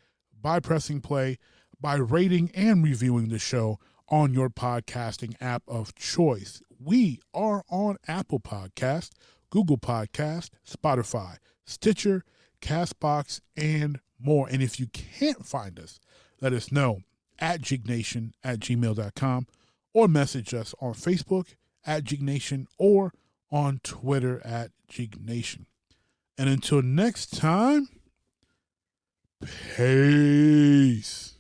by pressing play, by rating and reviewing the show on your podcasting app of choice. We are on Apple Podcast, Google Podcast, Spotify, Stitcher, Castbox, and more. And if you can't find us, let us know at jeeknation@gmail.com, or message us on Facebook at Jeek Nation, or on Twitter at Jeek Nation. And until next time, peace.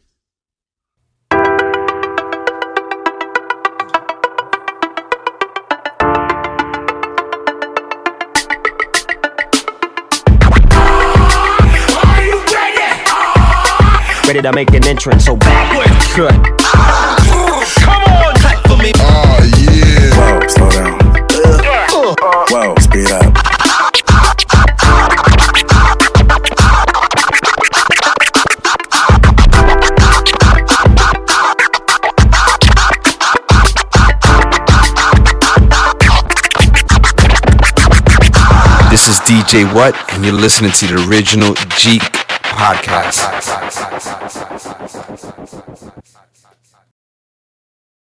Ready to make an entrance, so backward cut. Come on, clap for me. Oh, yeah. Whoa, slow down. Whoa, speed up. This is DJ What, and you're listening to the original Jeek podcast.